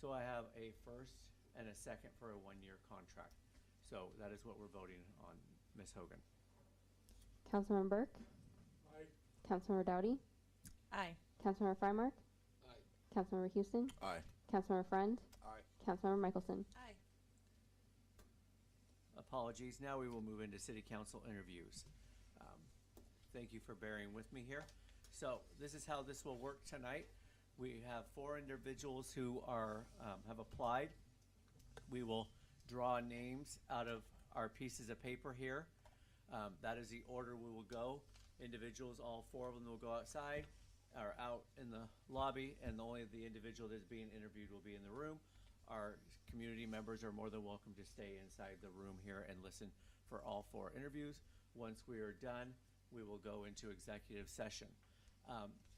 So I have a first and a second for a 1 year contract. So that is what we're voting on, Ms. Hogan. Councilmember Burke, Aye. Councilmember Dowdy, Aye. Councilmember Frymark, Aye. Councilmember Houston, Aye. Councilmember Friend, Aye. Councilmember Michelson. Aye. Apologies. Now we will move into city council interviews. Thank you for bearing with me here. So this is how this will work tonight. We have 4 individuals who are have applied. We will draw names out of our pieces of paper here. That is the order we will go. Individuals, all 4 of them will go outside or out in the lobby, and only the individual that's being interviewed will be in the room. Our community members are more than welcome to stay inside the room here and listen for all 4 interviews. Once we are done, we will go into executive session.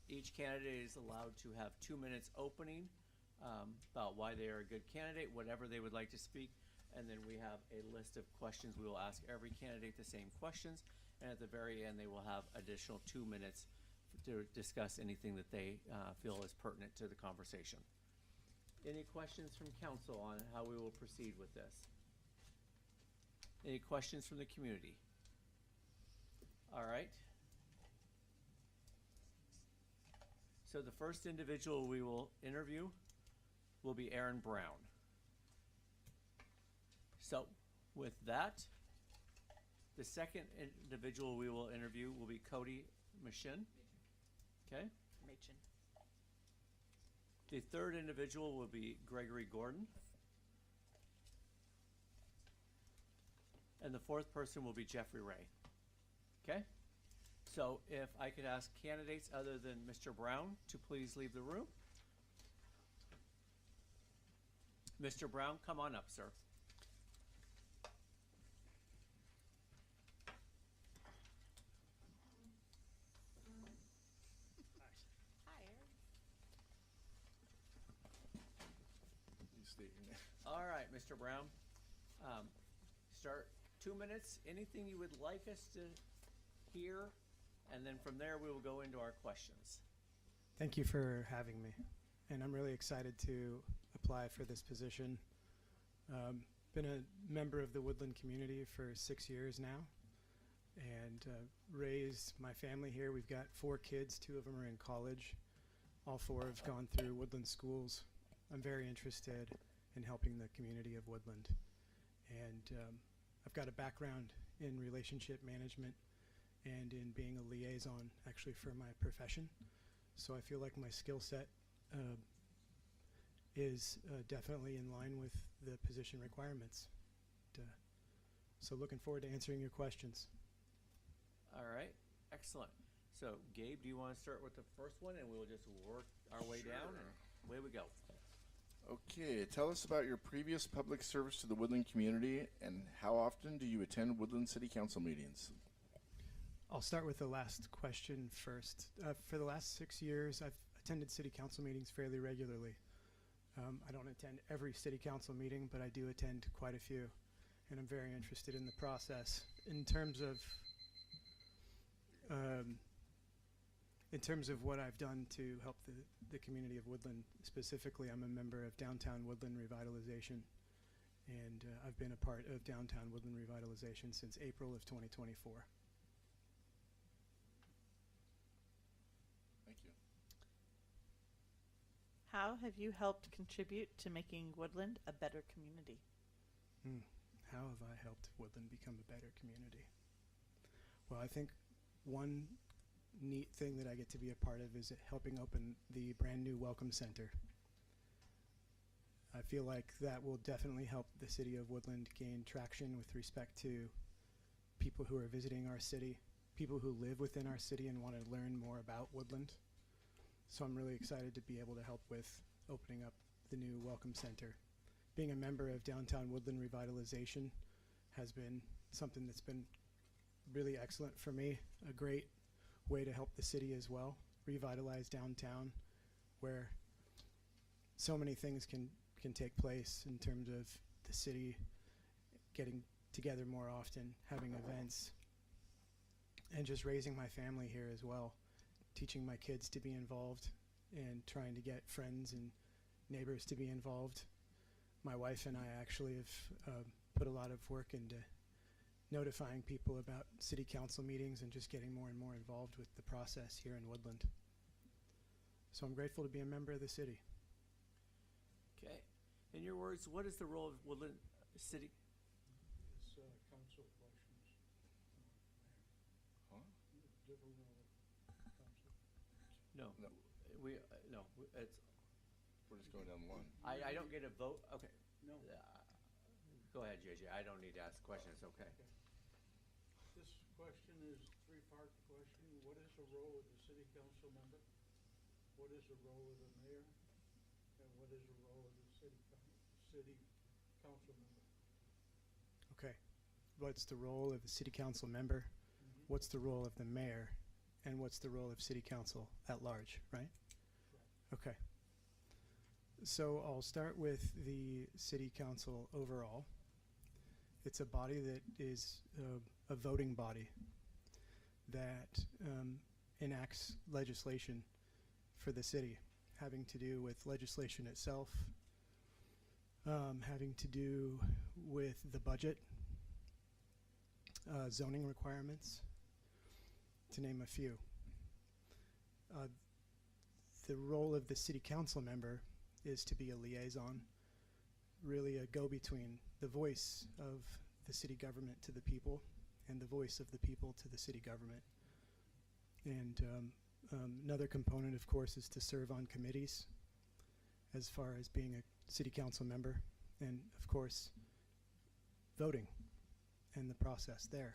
Each candidate is allowed to have 2 minutes opening about why they are a good candidate, whatever they would like to speak, and then we have a list of questions. We will ask every candidate the same questions, and at the very end, they will have additional 2 minutes to discuss anything that they feel is pertinent to the conversation. Any questions from council on how we will proceed with this? Any questions from the community? All right. So the first individual we will interview will be Aaron Brown. So with that, the second individual we will interview will be Cody Machin. Okay. Machen. The third individual will be Gregory Gordon. And the fourth person will be Jeffrey Ray. Okay? So if I could ask candidates other than Mr. Brown to please leave the room. Mr. Brown, come on up, sir. Hi, Aaron. You state your name. All right, Mr. Brown. Start 2 minutes. Anything you would like us to hear, and then from there we will go into our questions. Thank you for having me, and I'm really excited to apply for this position. Been a member of the Woodland community for 6 years now, and raised my family here. We've got 4 kids, 2 of them are in college. All 4 have gone through Woodland schools. I'm very interested in helping the community of Woodland, and I've got a background in relationship management and in being a liaison actually for my profession. So I feel like my skill set is definitely in line with the position requirements. So looking forward to answering your questions. All right, excellent. So, Gabe, do you want to start with the first one, and we'll just work our way down, and away we go. Okay, tell us about your previous public service to the Woodland community and how often do you attend Woodland City Council meetings? I'll start with the last question first. For the last 6 years, I've attended city council meetings fairly regularly. I don't attend every city council meeting, but I do attend quite a few, and I'm very interested in the process. In terms of what I've done to help the community of Woodland, specifically, I'm a member of Downtown Woodland Revitalization, and I've been a part of Downtown Woodland Revitalization since April of 2024. Thank you. How have you helped contribute to making Woodland a better community? How have I helped Woodland become a better community? Well, I think one neat thing that I get to be a part of is helping open the brand new Welcome Center. I feel like that will definitely help the city of Woodland gain traction with respect to people who are visiting our city, people who live within our city and want to learn more about Woodland. So I'm really excited to be able to help with opening up the new Welcome Center. Being a member of Downtown Woodland Revitalization has been something that's been really excellent for me, a great way to help the city as well, revitalize downtown, where so many things can take place in terms of the city getting together more often, having events, and just raising my family here as well, teaching my kids to be involved and trying to get friends and neighbors to be involved. My wife and I actually have put a lot of work into notifying people about city council meetings and just getting more and more involved with the process here in Woodland. So I'm grateful to be a member of the city. Okay. In your words, what is the role of Woodland City? It's council questions. Huh? Different role of council. No. No. It's, We're just going down one. I don't get a vote. Okay. No. Go ahead, JJ. I don't need to ask a question. It's okay. This question is a three-part question. What is the role of the city council member? What is the role of the mayor? And what is the role of the city council member? Okay. What's the role of the city council member? What's the role of the mayor? And what's the role of city council at large, right? Okay. So I'll start with the city council overall. It's a body that is a voting body that enacts legislation for the city, having to do with legislation itself, having to do with the budget, zoning requirements, to name a few. The role of the city council member is to be a liaison, really a go-between, the voice of the city government to the people and the voice of the people to the city government. And another component, of course, is to serve on committees as far as being a city council member, and of course, voting and the process there.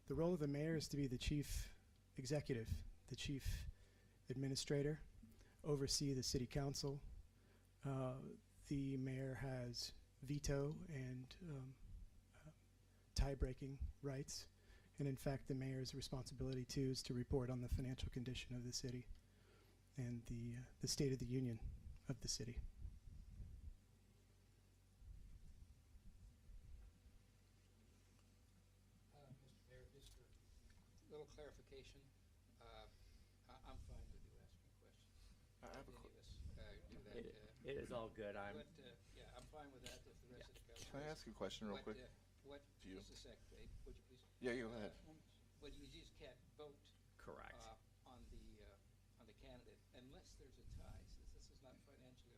The role of the mayor is to be the chief executive, the chief administrator, oversee the city council. The mayor has veto and tie-breaking rights. And in fact, the mayor's responsibility too is to report on the financial condition of the city and the state of the union of the city. Mr. Mayor, just for a little clarification, I'm fine with you asking questions. I have a Any que- of us do that. It is all good. But, yeah, I'm fine with that if the rest of the council. Can I ask a question real quick? What, to you? just a sec, Dave, would you please? Yeah, you go ahead. Well, you just can't vote Correct. on the candidate unless there's a tie, since this is not financially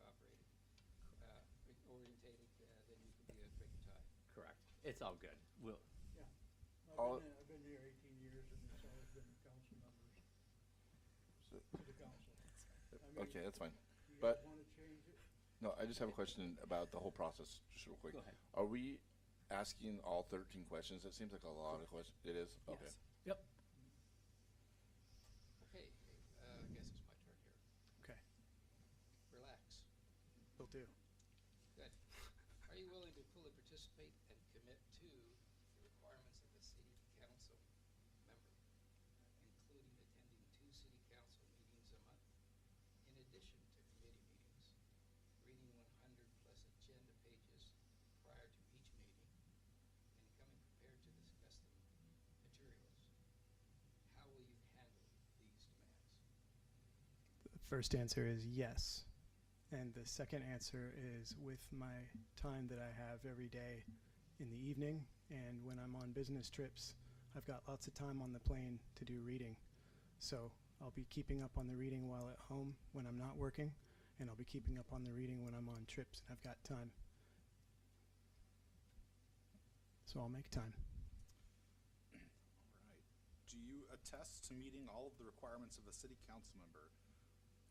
orientated, then you can be a big tie. Correct. It's all good. We'll. Yeah. All- I've been here 18 years and it's always been council members So- to the council. I mean, Okay, that's fine. You But- guys want to change it? No, I just have a question about the whole process, just real quick. Go ahead. Are we asking all 13 questions? It seems like a lot of questions. It is? Okay. Yes. Yep. participate and commit to the requirements of a city council member, including attending 2 city council meetings a month, in addition to committee meetings, reading 100+ agenda pages prior to each meeting, and coming prepared to discuss the materials. How will you handle these demands? The first answer is yes. And the second answer is with my time that I have every day in the evening and when I'm on business trips, I've got lots of time on the plane to do reading. So I'll be keeping up on the reading while at home when I'm not working, and I'll be keeping up on the reading when I'm on trips and I've got time. So I'll make time. All right. Do you attest to meeting all of the requirements of a city council member?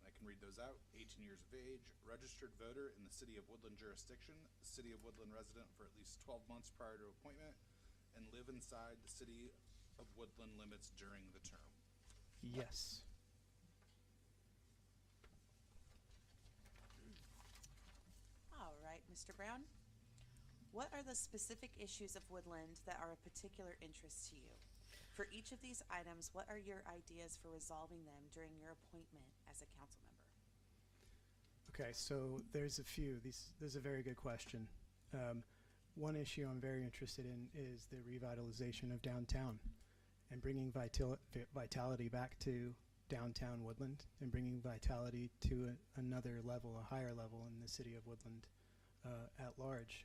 I can read those out. 18 years of age, registered voter in the City of Woodland jurisdiction, City of Woodland resident for at least 12 months prior to appointment, and live inside the City of Woodland limits during the term. Yes. All right, Mr. Brown. What are the specific issues of Woodland that are of particular interest to you? For each of these items, what are your ideas for resolving them during your appointment as a council member? Okay, so there's a few. This is a very good question. One issue I'm very interested in is the revitalization of downtown and bringing vitality back to downtown Woodland and bringing vitality to another level, a higher level in the city of Woodland at large.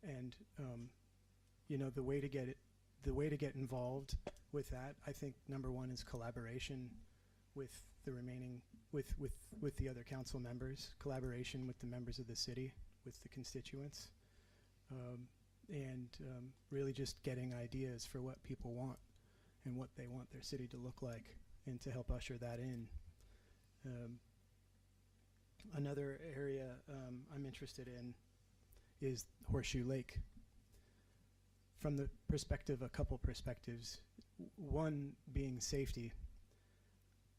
And you know, the way to get involved with that, I think number one is collaboration with the remaining, with the other council members, collaboration with the members of the city, with the constituents, and really just getting ideas for what people want and what they want their city to look like, and to help usher that in. Another area I'm interested in is Horseshoe Lake. From the perspective, a couple perspectives. One being safety.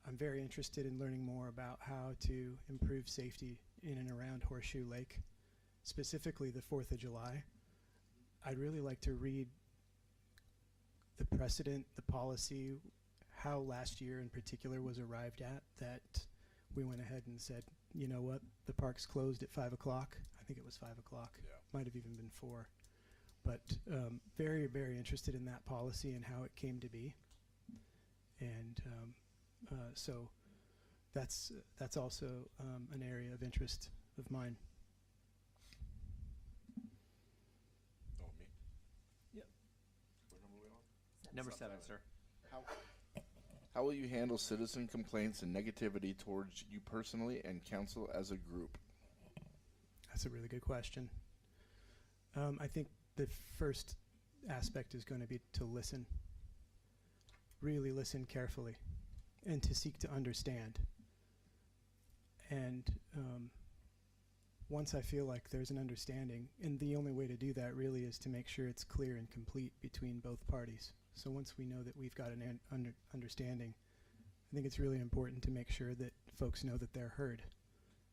I'm very interested in learning more about how to improve safety in and around Horseshoe Lake, specifically the 4th of July. I'd really like to read the precedent, the policy, how last year in particular was arrived at, that we went ahead and said, you know what, the park's closed at 5 o'clock. I think it was 5 o'clock. Yeah. Might have even been 4. But very, very interested in that policy and how it came to be. And so that's also an area of interest of mine. Oh, me? Yep. What number are we on? Number 7, sir. How will you handle citizen complaints and negativity towards you personally and council as a group? That's a really good question. I think the first aspect is going to be to listen. Really listen carefully and to seek to understand. And once I feel like there's an understanding, and the only way to do that really is to make sure it's clear and complete between both parties. So once we know that we've got an understanding, I think it's really important to make sure that folks know that they're heard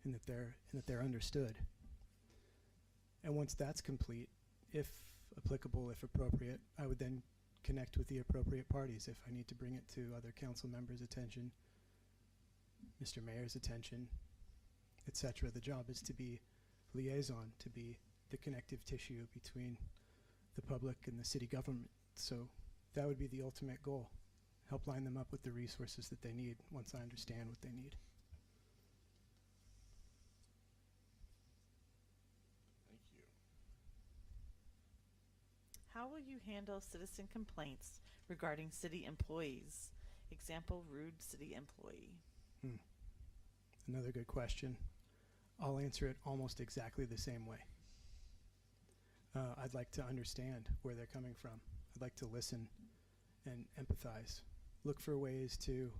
and that they're understood. And once that's complete, if applicable, if appropriate, I would then connect with the appropriate parties if I need to bring it to other council members' attention, Mr. Mayor's attention, etc. The job is to be liaison, to be the connective tissue between the public and the city government. So that would be the ultimate goal. Help line them up with the resources that they need once I understand what they need. Thank you. How will you handle citizen complaints regarding city employees? Example, rude city employee. Another good question. I'll answer it almost exactly the same way. I'd like to understand where they're coming from. I'd like to listen and empathize. Look for ways to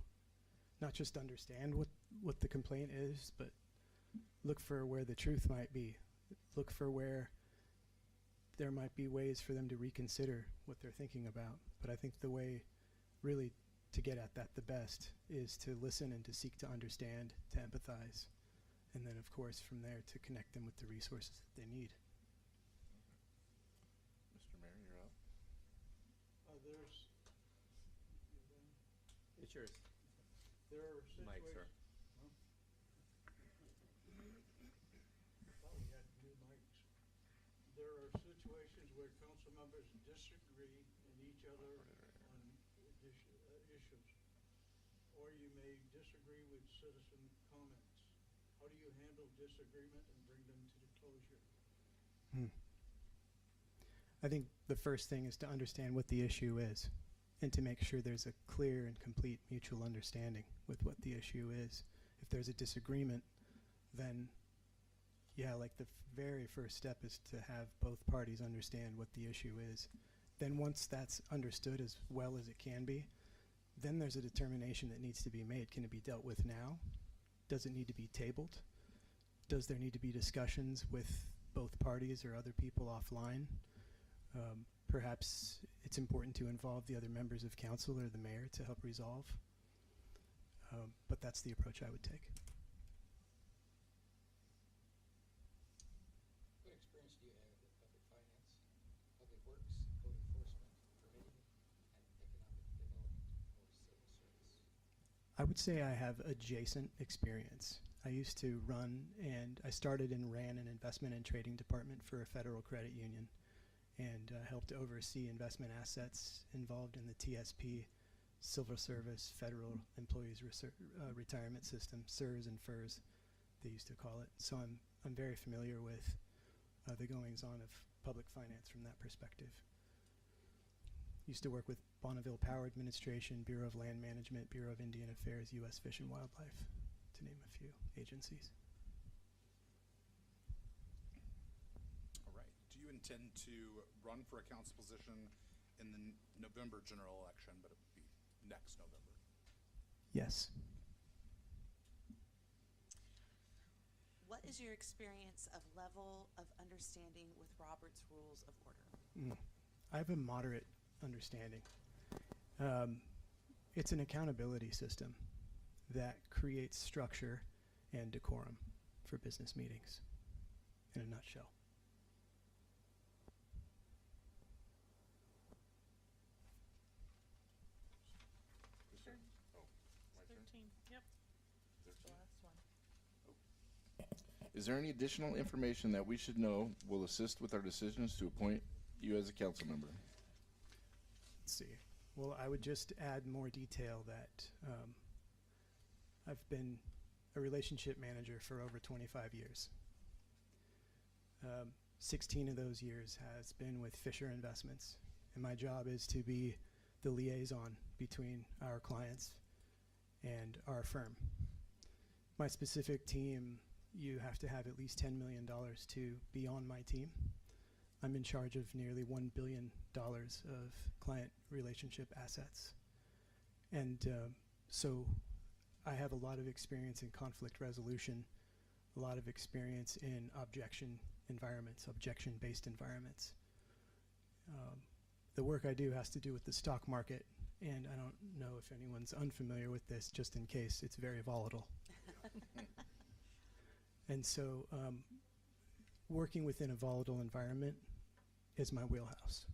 not just understand what the complaint is, but look for where the truth might be. Look for where there might be ways for them to reconsider what they're thinking about. But I think the way really to get at that the best is to listen and to seek to understand, to empathize, and then of course from there to connect them with the resources that they need. yours. There are Mike, sir. situations. Thought we had new mics. There are situations where council members disagree in each other on issues. Or you may disagree with citizen comments. How do you handle disagreement and bring them to the closure? I think the first thing is to understand what the issue is and to make sure there's a clear and complete mutual understanding with what the issue is. If there's a disagreement, then yeah, like the very first step is to have both parties understand what the issue is. Then once that's understood as well as it can be, then there's a determination that needs to be made. Can it be dealt with now? Does it need to be tabled? Does there need to be discussions with both parties or other people offline? Perhaps it's important to involve the other members of council or the mayor to help resolve. But that's the approach I would take. What experience do you have with public finance, public works, code enforcement, permitting, and economic development or civil service? I would say I have adjacent experience. I used to run and I started and ran an investment and trading department for a federal credit union and helped oversee investment assets involved in the TSP, Civil Service, Federal Employees Retirement System, SERS and FERS, they used to call it. So I'm very familiar with the goings-on of public finance from that perspective. Used to work with Bonneville Power Administration, Bureau of Land Management, Bureau of Indian Affairs, U.S. Fish and Wildlife, to name a few agencies. All right. Do you intend to run for a council position in the November general election, but it would be next November? Yes. What is your experience of level of understanding with Robert's Rules of Order? I have a moderate understanding. It's an accountability system that creates structure and decorum for business meetings, in a nutshell. Sure. Oh, my turn? 13. Yep. The 13? last one. Is there any additional information that we should know will assist with our decisions to appoint you as a council member? Let's see. Well, I would just add more detail that I've been a relationship manager for over 25 years. 16 of those years has been with Fisher Investments, and my job is to be the liaison between our clients and our firm. My specific team, you have to have at least $10 million to be on my team. I'm in charge of nearly $1 billion of client relationship assets. And so I have a lot of experience in conflict resolution, a lot of experience in objection environments, objection-based environments. The work I do has to do with the stock market, and I don't know if anyone's unfamiliar with this, just in case it's very volatile. And so working within a volatile environment is my wheelhouse.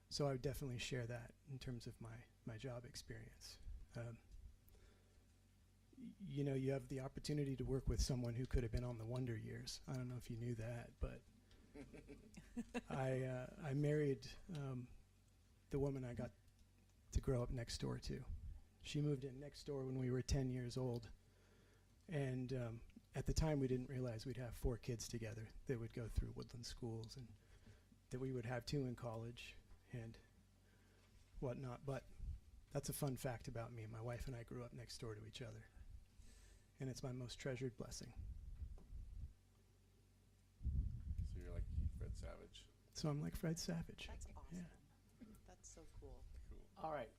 So I would definitely share that in terms of my job experience. You know, you have the opportunity to work with someone who could have been on the Wonder Years. I don't know if you knew that, but I married the woman I got to grow up next door to. She moved in next door when we were 10 years old. And at the time, we didn't realize we'd have 4 kids together that would go through Woodland schools and that we would have 2 in college and whatnot. But that's a fun fact about me. My wife and I grew up next door to each other. And it's my most treasured blessing. So you're like Fred Savage. So I'm like Fred Savage. That's awesome. Yeah. That's so cool. Cool. All right.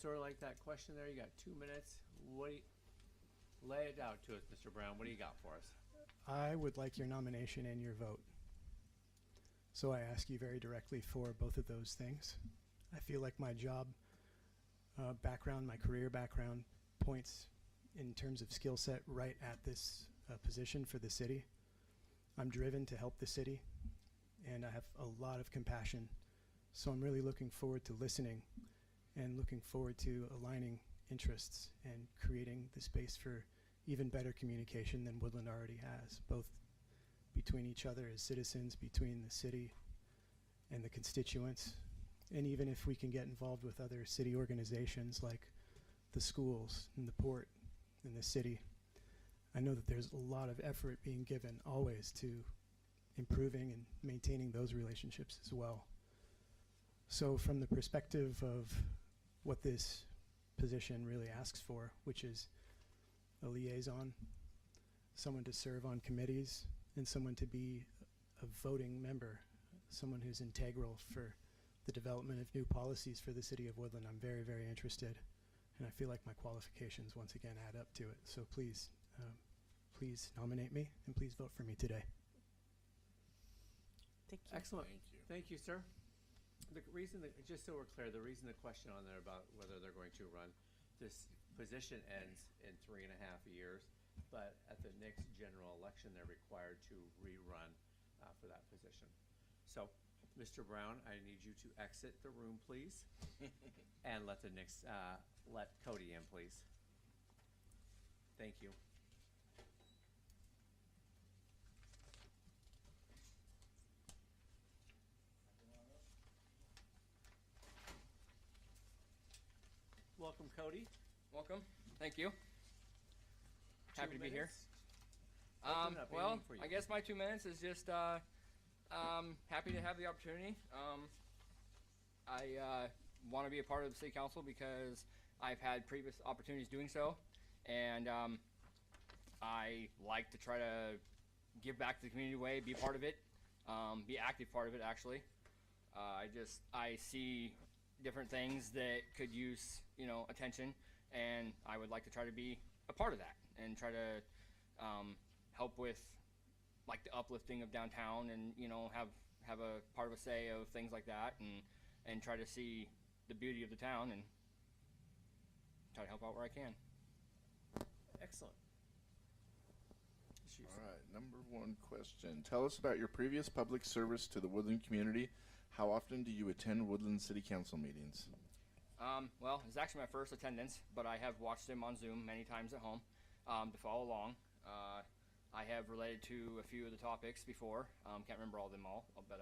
Sort of like that question there. You got 2 minutes. What do you, lay it out to us, Mr. Brown. What do you got for us? I would like your nomination and your vote. So I ask you very directly for both of those things. I feel like my job background, my career background points in terms of skill set right at this position for the city. I'm driven to help the city, and I have a lot of compassion. So I'm really looking forward to listening and looking forward to aligning interests and creating the space for even better communication than Woodland already has, both between each other as citizens, between the city and the constituents, and even if we can get involved with other city organizations like the schools and the port and the city. I know that there's a lot of effort being given always to improving and maintaining those relationships as well. So from the perspective of what this position really asks for, which is a liaison, someone to serve on committees, and someone to be a voting member, someone who's integral for the development of new policies for the city of Woodland, I'm very, very interested. And I feel like my qualifications once again add up to it. So please, please nominate me and please vote for me today. Thank you. Excellent. Thank you. Thank you, sir. The reason, that, just so we're clear, the reason the question on there about whether they're going to run, this position ends in 3.5 years, but at the next general election, they're required to rerun for that position. So, Mr. Brown, I need you to exit the room, please, and let the next, let Cody in, please. Thank you. Welcome, Cody. Welcome. Thank you. Happy 2 to be here. minutes. Open up, Well, anything for you. I guess my 2 minutes is just happy to have the opportunity. I want to be a part of the city council because I've had previous opportunities doing so, and I like to try to give back to the community way, be part of it, be active part of it actually. I see different things that could use, attention, and I would like to try to be a part of that and try to help with like the uplifting of downtown and, have a part of a say of things like that and try to see the beauty of the town and try to help out where I can. Excellent. All right, number 1 question. Tell us about your previous public service to the Woodland community. How often do you attend Woodland City Council meetings? Well, it's actually my first attendance, but I have watched them on Zoom many times at home to follow along. I have related to a few of the topics before. Can't remember all of them all, but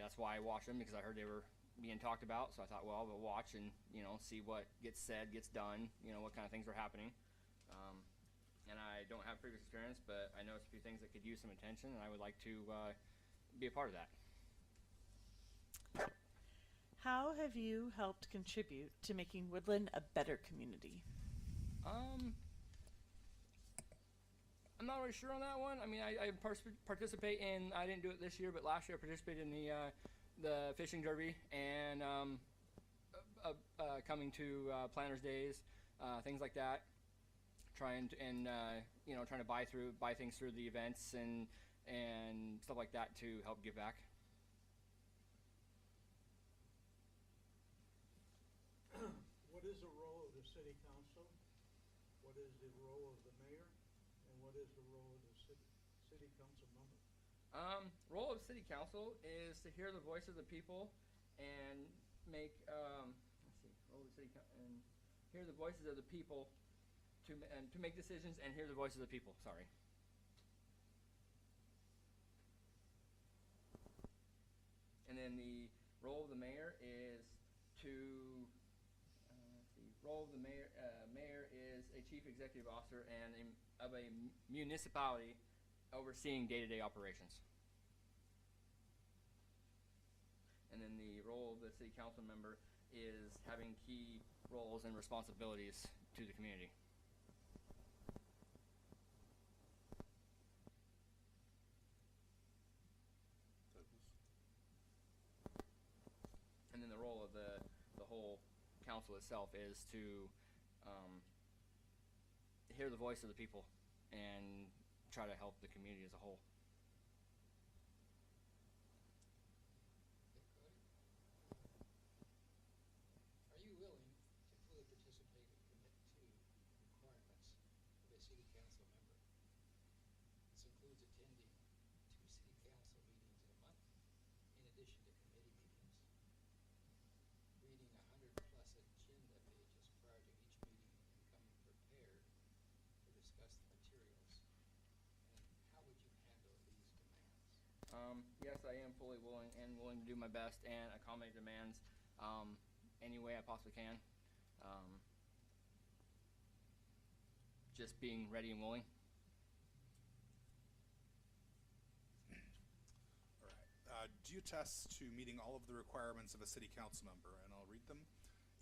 that's why I watched them, because I heard they were being talked about. So I thought, well, I'll watch and see what gets said, gets done, what kind of things are happening. And I don't have previous experience, but I noticed a few things that could use some attention, and I would like to be a part of that. How have you helped contribute to making Woodland a better community? I'm not really sure on that one. I mean, I participate in, I didn't do it this year, but last year I participated in the fishing derby and coming to planners days, things like that. Trying to buy things through the events and stuff like that to help give back. What is the role of the city council? What is the role of the mayor? And what is the role of the city council member? Role of city council is to hear the voice of the people and make role of the city and hear the voices of the people to make decisions and hear the voices of the people. Sorry. And then the role of the mayor is to role of the mayor. Mayor is a chief executive officer and of a municipality overseeing day-to-day operations. And then the role of the city council member is having key roles and responsibilities to the community. And then the role of the whole council itself is to hear the voice of the people and try to help the community as a whole. Are you willing to fully participate and commit to requirements of a city council member? This includes attending 2 city council meetings in a month, in addition to committee meetings, reading 100+ agenda pages prior to each fully willing to do my best and accommodate demands any way I possibly can. Just being ready and willing. All right. Do you attest to meeting all of the requirements of a city council member? And I'll read them.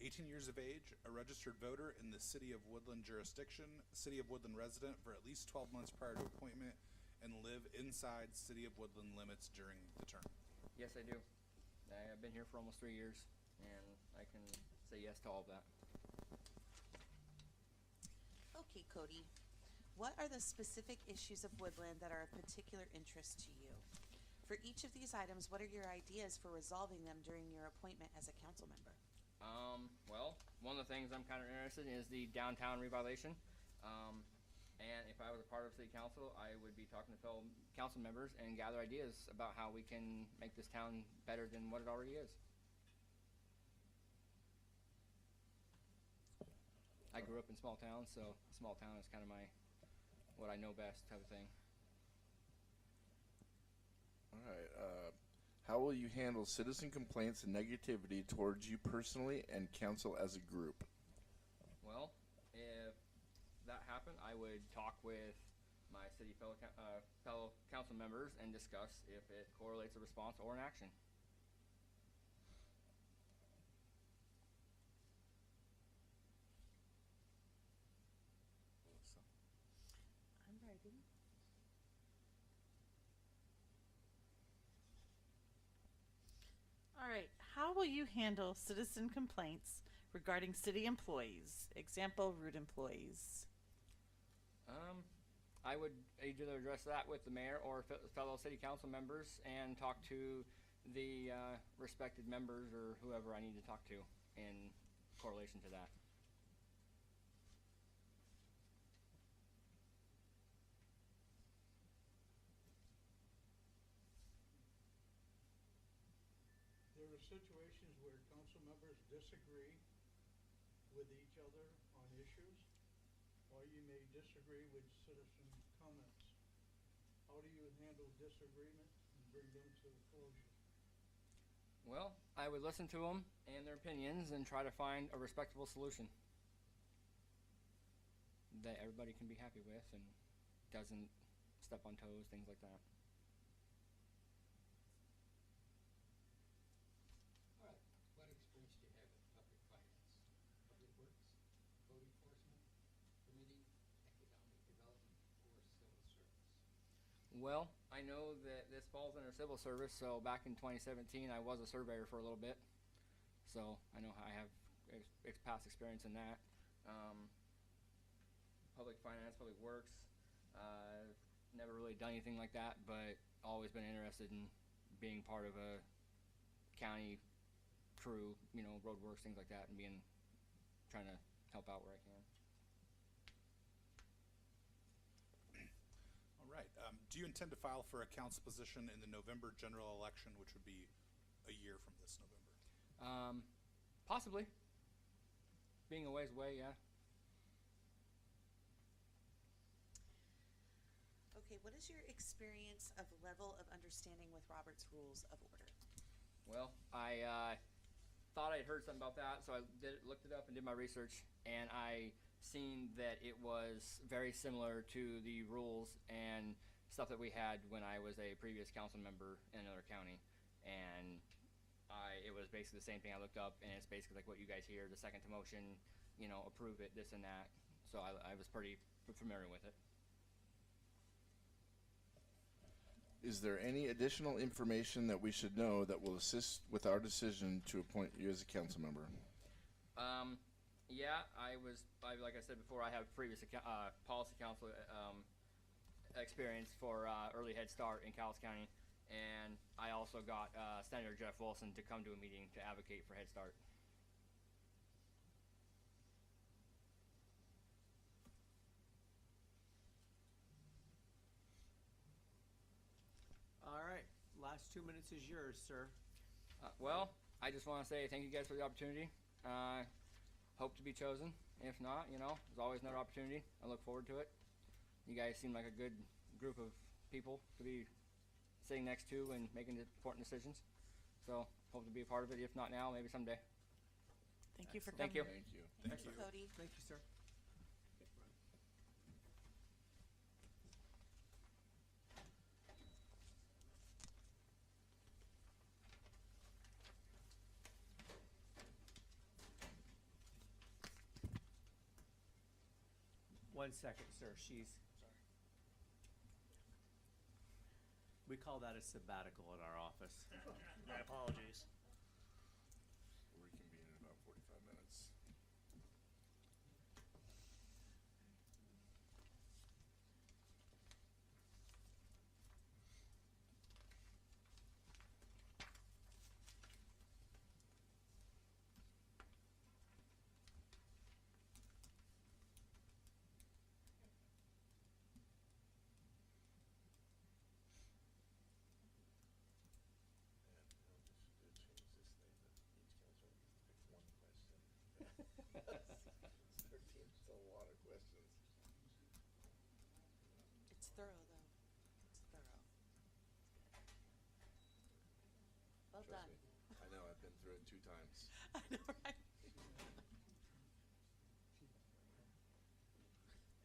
18 years of age, a registered voter in the City of Woodland jurisdiction, City of Woodland resident for at least 12 months prior to appointment, and live inside City of Woodland limits during the term. Yes, I do. I've been here for almost 3 years, and I can say yes to all of that. Okay, Cody. What are the specific issues of Woodland that are of particular interest to you? For each of these items, what are your ideas for resolving them during your appointment as a council member? Well, one of the things I'm kind of interested in is the downtown revitalization. And if I was a part of city council, I would be talking to fellow council members and gather ideas about how we can make this town better than what it already is. I grew up in small towns, so small town is kind of what I know best type of thing. All right. How will you handle citizen complaints and negativity towards you personally and council as a group? Well, if that happened, I would talk with my city fellow council members and discuss if it correlates a response or an action. I'm ready. All right. How will you handle citizen complaints regarding city employees? Example, rude employees. I would either address that with the mayor or fellow city council members and talk to the respected members or whoever I need to talk to in correlation to that. There are situations where council members disagree with each other on issues, or you may disagree with citizen comments. How do you handle disagreement and bring them to closure? Well, I would listen to them and their opinions and try to find a respectable solution that everybody can be happy with and doesn't step on toes, things like that. All right. What experience do you have in public finance, public works, code enforcement, permitting, economic development, or civil service? Well, I know that this falls under civil service, so back in 2017 I was a surveyor for a little bit, so I know I have past experience in that. Public finance, public works, never really done anything like that, but always been interested in being part of a county crew, you know, road works, things like that, and trying to help out where I can. All right. Do you intend to file for a council position in the November general election, which would be a year from this November? Possibly. Being a ways away, yeah. Okay, what is your experience of level of understanding with Robert's Rules of Order? Well, I thought I'd heard something about that, so I looked it up and did my research, and I seen that it was very similar to the rules and stuff that we had when I was a previous council member in another county, and it was basically the same thing I looked up, and it's basically like what you guys hear, the second to motion, you know, approve it, this and that, so I was pretty familiar with it. Is there any additional information that we should know that will assist with our decision to appoint you as a council member? Yeah, like I said before, I have previous policy council experience for early Head Start in Cowles County, and I also got Senator Jeff Wilson to come to a meeting to advocate for Head Start. All right, last 2 minutes is yours, sir. Well, I just want to say thank you guys for the opportunity. Hope to be chosen. If not, you know, there's always another opportunity. I look forward to it. You guys seem like a good group of people to be sitting next to and making important decisions. So hope to be a part of it. If not now, maybe someday. Thank you for Thank coming. you. Thank you. Thank you, Cody. Thank you, sir. One second, sir. We call that a sabbatical at our office. My apologies. We'll reconvene in about 45 minutes. It's a lot of questions. It's thorough, though. It's thorough. Well Trust done. me. I know, I've been through it 2 times. I know, right?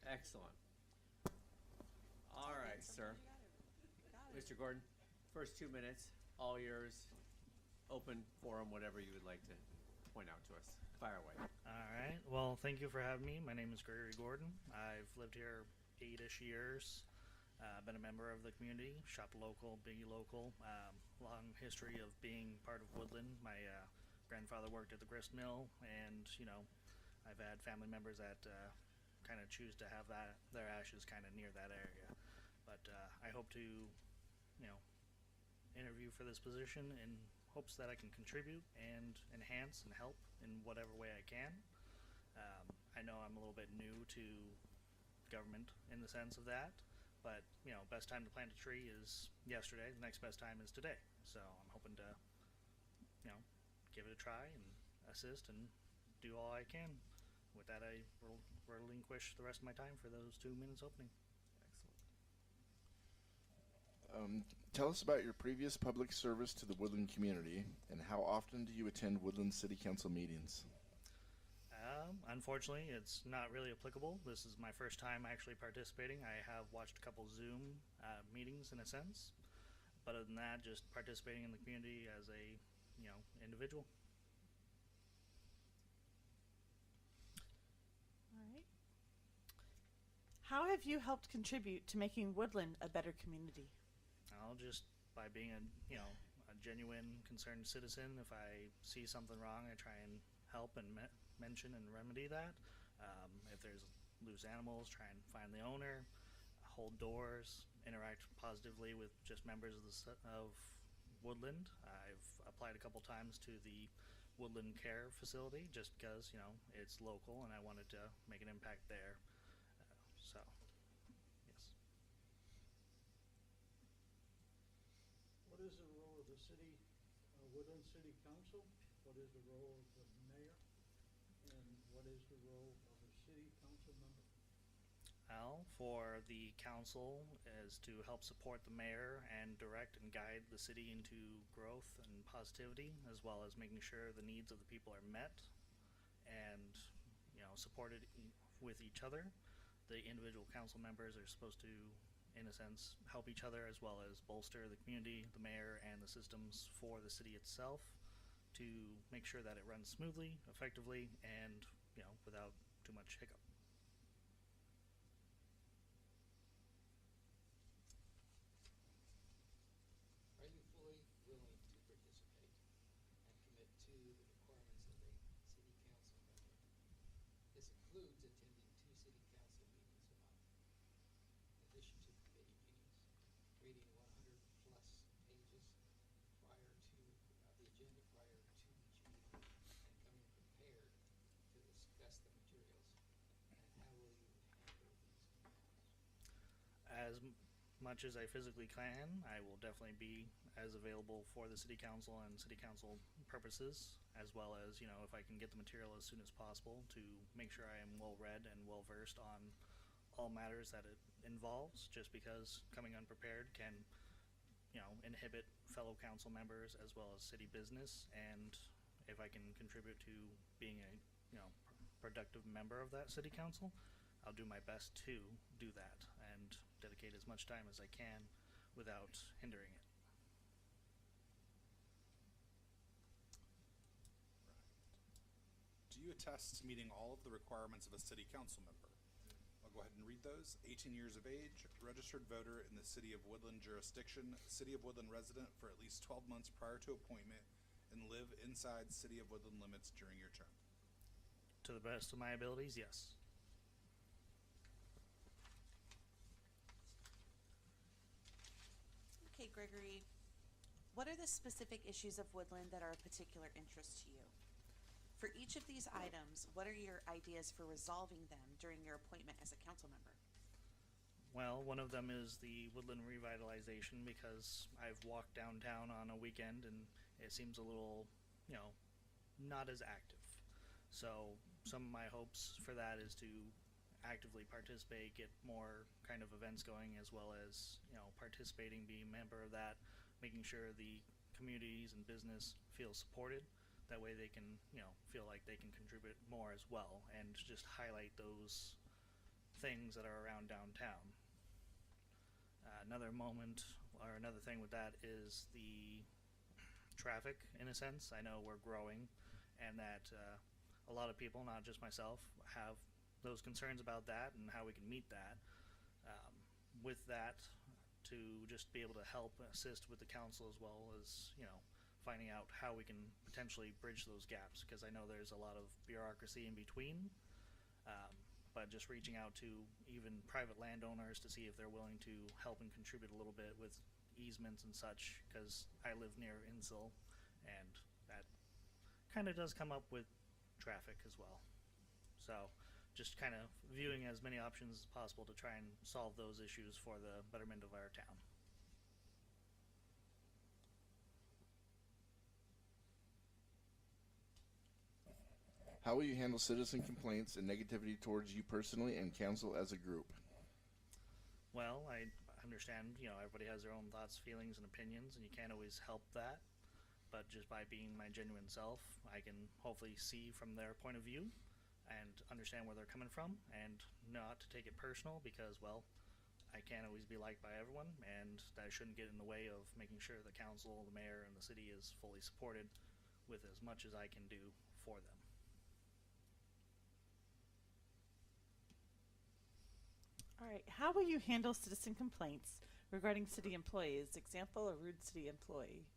Excellent. All right, sir. Got it. Mr. Gordon, first 2 minutes, all yours. Open forum, whatever you would like to point out to us. Fire away. All right. Well, thank you for having me. My name is Gregory Gordon. I've lived here 8-ish years. Been a member of the community, shopped local, biggie local. Long history of being part of Woodland. My grandfather worked at the grist mill, and I've had family members that kind of choose to have their ashes kind of near that area. But I hope to, interview for this position in hopes that I can contribute and enhance and help in whatever way I can. I know I'm a little bit new to government in the sense of that, but best time to plant a tree is yesterday. The next best time is today. So I'm hoping to, give it a try and assist and do all I can. With that, I relinquish the rest of my time for those 2 minutes opening. Tell us about your previous public service to the Woodland community, and how often do you attend Woodland City Council meetings? Unfortunately, it's not really applicable. This is my first time actually participating. I have watched a couple Zoom meetings in a sense, but other than that, just participating in the community as a individual. All right. How have you helped contribute to making Woodland a better community? Just by being a genuine concerned citizen. If I see something wrong, I try and help and mention and remedy that. If there's loose animals, try and find the owner, hold doors, interact positively with just members of Woodland. I've applied a couple times to the Woodland Care facility just because it's local and I wanted to make an impact there. So yes. What is the role of the city, Woodland City Council? What is the role of the mayor? And what is the role of a city council member? For the council is to help support the mayor and direct and guide the city into growth and positivity, as well as making sure the needs of the people are met and supported with each other. The individual council members are supposed to, in a sense, help each other as well as bolster the community, the mayor, and the systems for the city itself to make sure that it runs smoothly, effectively, and without too much hiccup. Are you fully willing to participate and commit to the requirements of a city council member? This includes attending 2 city council meetings a month, in addition to committee meetings, reading 100+ pages prior to the agenda prior to each meeting, and coming prepared to discuss the materials. And how will you handle these matters? As much as I physically can, I will definitely be as available for the city council and city council purposes, as well as, if I can get the material as soon as possible to make sure I am well read and well versed on all matters that it involves, just because coming unprepared can inhibit fellow council members as well as city business. And if I can contribute to being a, productive member of that city council, I'll do my best to do that and dedicate as much time as I can without hindering it. Do you attest to meeting all of the requirements of a city council member? I'll go ahead and read those. 18 years of age, registered voter in the City of Woodland jurisdiction, City of Woodland resident for at least 12 months prior to appointment, and live inside City of Woodland limits during your term. To the best of my abilities, yes. Okay, Gregory, what are the specific issues of Woodland that are of particular interest to you? For each of these items, what are your ideas for resolving them during your appointment as a council member? Well, one of them is the Woodland Revitalization, because I've walked downtown on a weekend and it seems a little, not as active. So some of my hopes for that is to actively participate, get more kind of events going, as well as, participating, being a member of that, making sure the communities and business feel supported. That way they can, feel like they can contribute more as well, and just highlight those things that are around downtown. Another moment, or another thing with that, is the traffic, in a sense. I know we're growing, and that a lot of people, not just myself, have those concerns about that and how we can meet that. With that, to just be able to help assist with the council, as well as, finding out how we can potentially bridge those gaps, because I know there's a lot of bureaucracy in between. But just reaching out to even private landowners to see if they're willing to help and contribute a little bit with easements and such, because I live near Insil, and that kind of does come up with traffic as well. So just kind of viewing as many options as possible to try and solve those issues for the betterment of our town. How will you handle citizen complaints and negativity towards you personally and council as a group? Well, I understand, everybody has their own thoughts, feelings, and opinions, and you can't always help that. But just by being my genuine self, I can hopefully see from their point of view and understand where they're coming from, and not to take it personal, because, well, I can't always be liked by everyone, and that shouldn't get in the way of making sure the council, the mayor, and the city is fully supported with as much as I can do for them. All right, how will you handle citizen complaints regarding city employees? Example, a rude city employee.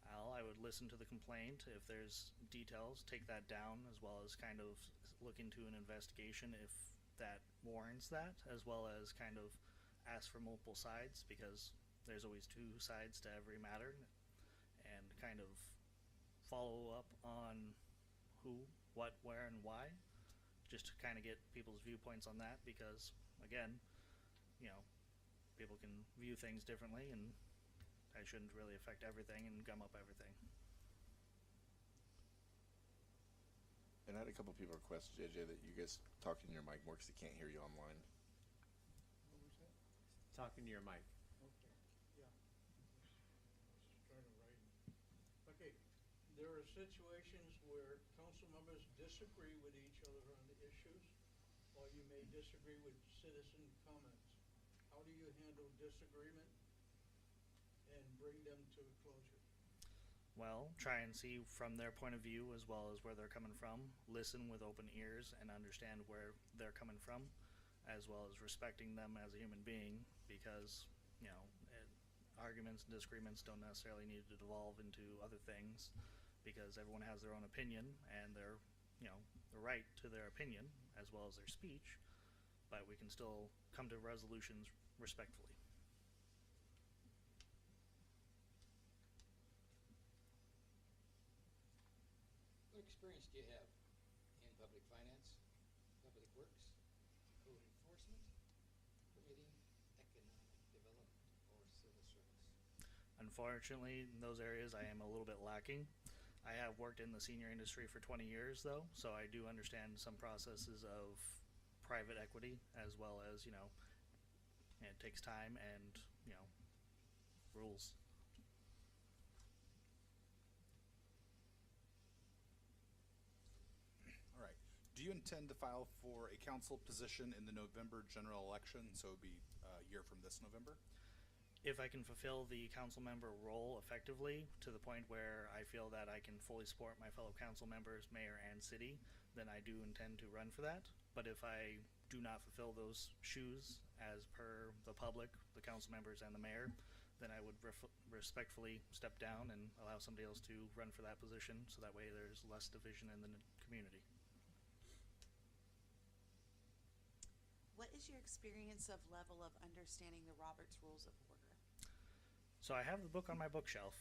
I would listen to the complaint. If there's details, take that down, as well as kind of look into an investigation if that warrants that, as well as kind of ask for multiple sides, because there's always two sides to every matter, and kind of follow up on who, what, where, and why, just to kind of get people's viewpoints on that, because again, people can view things differently, and I shouldn't really affect everything and gum up everything. And I had a couple people request, JJ, that you guys talk in your mic more because they can't hear you online. What was that? Talking to your mic. Okay, yeah. I was trying to write. Okay, there are situations where council members disagree with each other on the issues, or you may disagree with citizen comments. How do you handle disagreement and bring them to a closure? Well, try and see from their point of view, as well as where they're coming from. Listen with open ears and understand where they're coming from, as well as respecting them as a human being, because, arguments and disagreements don't necessarily need to devolve into other things, because everyone has their own opinion, and they're, the right to their opinion, as well as their speech, but we can still come to resolutions respectfully. What experience do you have in public finance, public works, code enforcement, permitting, economic development, or civil service? Unfortunately, in those areas I am a little bit lacking. I have worked in the senior industry for 20 years though, so I do understand some processes of private equity, as well as, it takes time and, rules. do you intend to file for a council position in the November general election? So it would be a year from this November? If I can fulfill the council member role effectively to the point where I feel that I can fully support my fellow council members, mayor, and city, then I do intend to run for that. But if I do not fulfill those shoes as per the public, the council members, and the mayor, then I would respectfully step down and allow somebody else to run for that position, so that way there's less division in the community. What is your experience of level of understanding the Robert's Rules of Order? So I have the book on my bookshelf,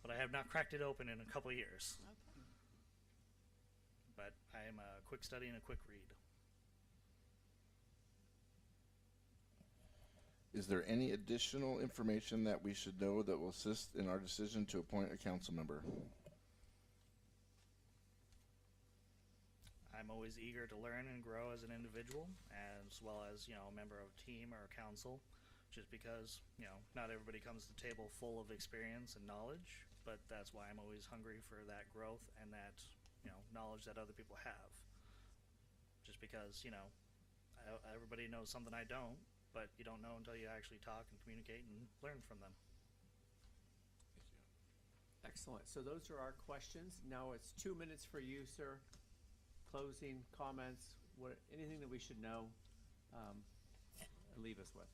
but I have not cracked it open in a couple of years. Okay. But I am a quick study and a quick read. Is there any additional information that we should know that will assist in our decision to appoint a council member? I'm always eager to learn and grow as an individual, as well as, a member of a team or a council, just because, not everybody comes to the table full of experience and knowledge, but that's why I'm always hungry for that growth and that, knowledge that other people have. Just because, everybody knows something I don't, but you don't know until you actually talk and communicate and learn from them. Excellent. So those are our questions. Now it's 2 minutes for you, sir. Closing comments, anything that we should know, leave us with.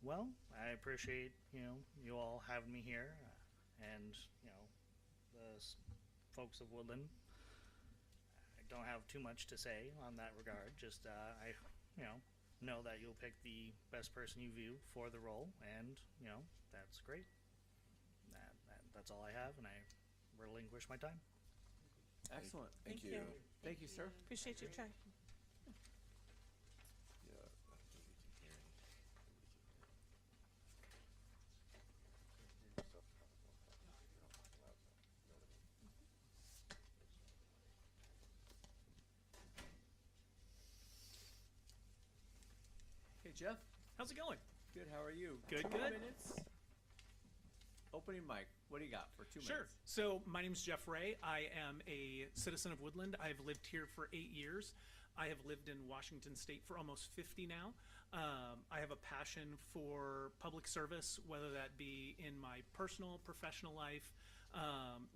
Well, I appreciate, you all having me here, and, the folks of Woodland. I don't have too much to say on that regard, just, I, know that you'll pick the best person you view for the role, and, that's great. That's all I have, and I relinquish my time. Excellent. Thank you. Thank you, sir. Appreciate your try. Hey, Jeff. How's it going? Good. How are you? Good, 2 good. minutes. Opening mic. What do you got for 2 minutes? Sure. So my name is Jeff Ray. I am a citizen of Woodland. I've lived here for 8 years. I have lived in Washington State for almost 50 now. I have a passion for public service, whether that be in my personal, professional life.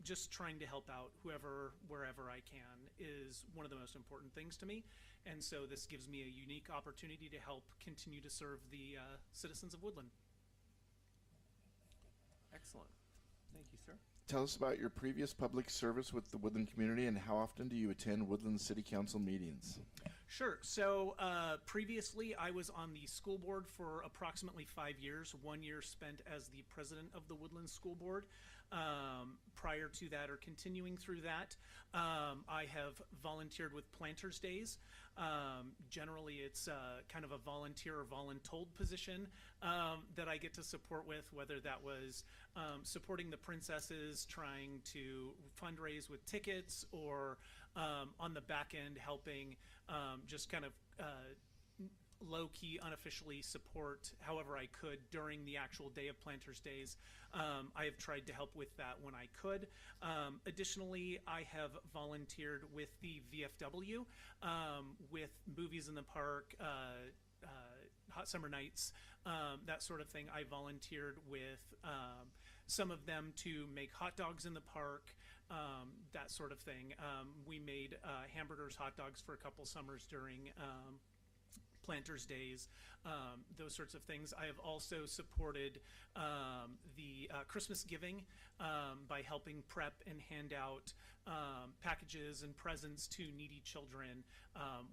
Just trying to help out whoever, wherever I can is one of the most important things to me. And so this gives me a unique opportunity to help continue to serve the citizens of Woodland. Excellent. Thank you, sir. Tell us about your previous public service with the Woodland community and how often do you attend Woodland City Council meetings? Sure. So previously I was on the school board for approximately 5 years, 1 year spent as the president of the Woodland School Board. Prior to that, or continuing through that, I have volunteered with Planters Days. Generally it's kind of a volunteer or voluntold position that I get to support with, whether that was supporting the princesses, trying to fundraise with tickets, or on the back end helping just kind of low-key, unofficially support however I could during the actual day of Planters Days. I have tried to help with that when I could. Additionally, I have volunteered with the VFW with movies in the park, hot summer nights, that sort of thing. I volunteered with some of them to make hot dogs in the park, that sort of thing. We made hamburgers, hot dogs for a couple summers during Planters Days, those sorts of things. I have also supported the Christmas giving by helping prep and hand out packages and presents to needy children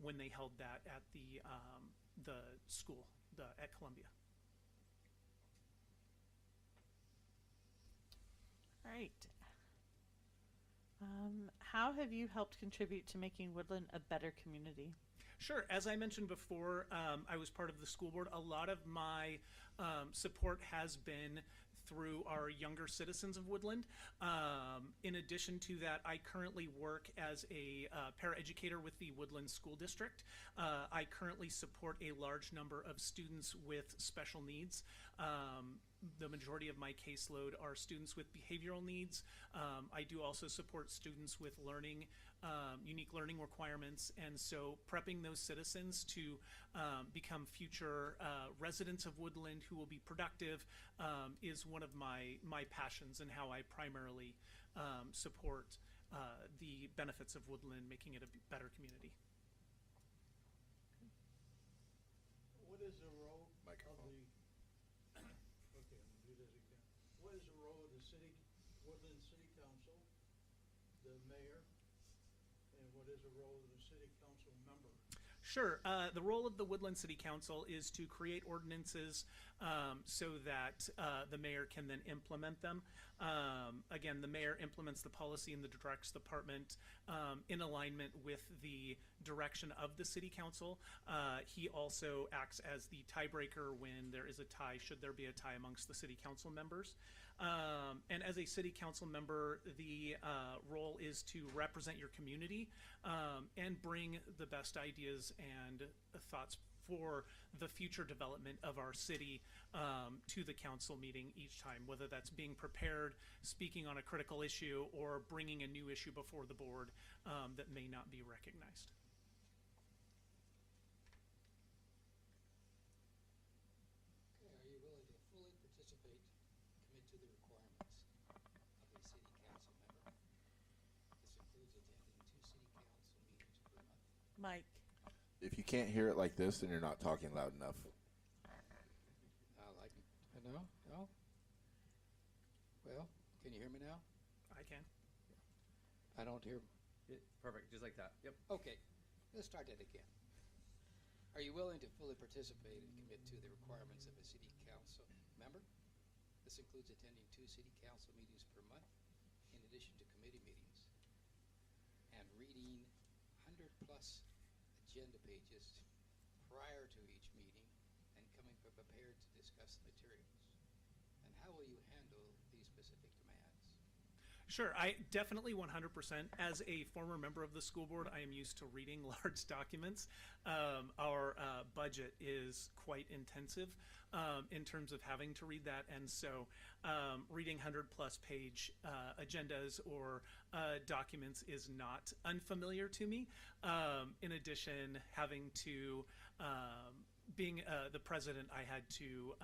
when they held that at the school at Columbia. All right. How have you helped contribute to making Woodland a better community? Sure. As I mentioned before, I was part of the school board. A lot of my support has been through our younger citizens of Woodland. In addition to that, I currently work as a paraeducator with the Woodland School District. I currently support a large number of students with special needs. The majority of my caseload are students with behavioral needs. I do also support students with learning unique learning requirements, and so prepping those citizens to become future residents of Woodland who will be productive is one of my passions and how I primarily support the benefits of Woodland, making it a better community. What is the role Microphone. of the, okay, I'm gonna do this again. What is the role of the Woodland City Council, the mayor, and what is the role of the city council member? Sure. The role of the Woodland City Council is to create ordinances so that the mayor can then implement them. Again, the mayor implements the policy and the directs the department in alignment with the direction of the city council. He also acts as the tiebreaker when there is a tie, should there be a tie amongst the city council members. And as a city council member, the role is to represent your community and bring the best ideas and thoughts for the future development of our city to the council meeting each time, whether that's being prepared, speaking on a critical issue, or bringing a new issue before the board that may not be recognized. Okay, are you willing to fully participate, commit to the requirements of a city council member? This includes attending 2 city council meetings per month. Mike. If you can't hear it like this, then you're not talking loud enough. No? No? Well, can you hear me now? I can. I don't hear. Perfect, just like that. Yep. Okay, let's start that again. Are you willing to fully participate and commit to the requirements of a city council member? This includes attending 2 city council meetings per month, in addition to committee meetings, and reading 100+ agenda pages prior to each meeting and coming prepared to discuss the materials. And how will you handle these specific demands? Sure, I definitely 100%. As a former member of the school board, I am used to reading large documents. Our budget is quite intensive in terms of having to read that, and so reading 100+ page agendas or documents is not unfamiliar to me. In addition, having to being the president, I had to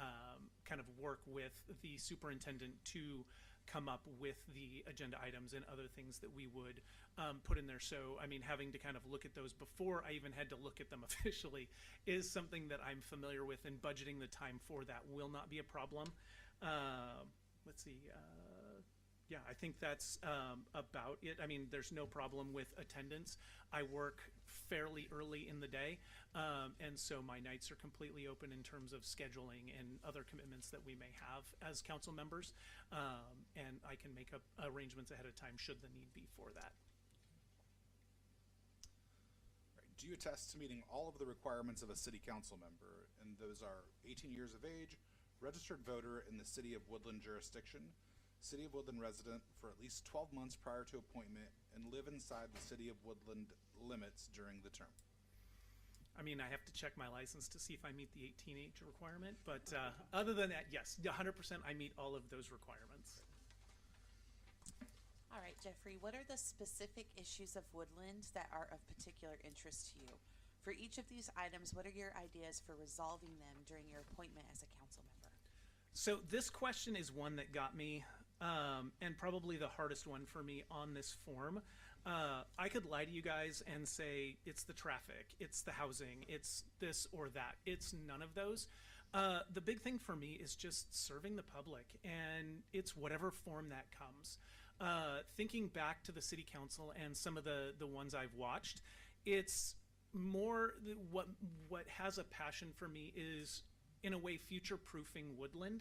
kind of work with the superintendent to come up with the agenda items and other things that we would put in there. So, I mean, having to kind of look at those before I even had to look at them officially is something that I'm familiar with, and budgeting the time for that will not be a problem. Let's see. Yeah, I think that's about it. I mean, there's no problem with attendance. I work fairly early in the day, and so my nights are completely open in terms of scheduling and other commitments that we may have as council members, and I can make up arrangements ahead of time should the need be for that. Right. Do you attest to meeting all of the requirements of a city council member? And those are 18 years of age, registered voter in the city of Woodland jurisdiction, City of Woodland resident for at least 12 months prior to appointment, and live inside the City of Woodland limits during the term. I mean, I have to check my license to see if I meet the 18 age requirement, but other than that, yes, 100% I meet all of those requirements. All right, Jeffrey, what are the specific issues of Woodland that are of particular interest to you? For each of these items, what are your ideas for resolving them during your appointment as a council member? So this question is one that got me, and probably the hardest one for me on this form. I could lie to you guys and say it's the traffic, it's the housing, it's this or that. It's none of those. The big thing for me is just serving the public, and it's whatever form that comes. Thinking back to the city council and some of the ones I've watched, it's more what has a passion for me is, in a way, future-proofing Woodland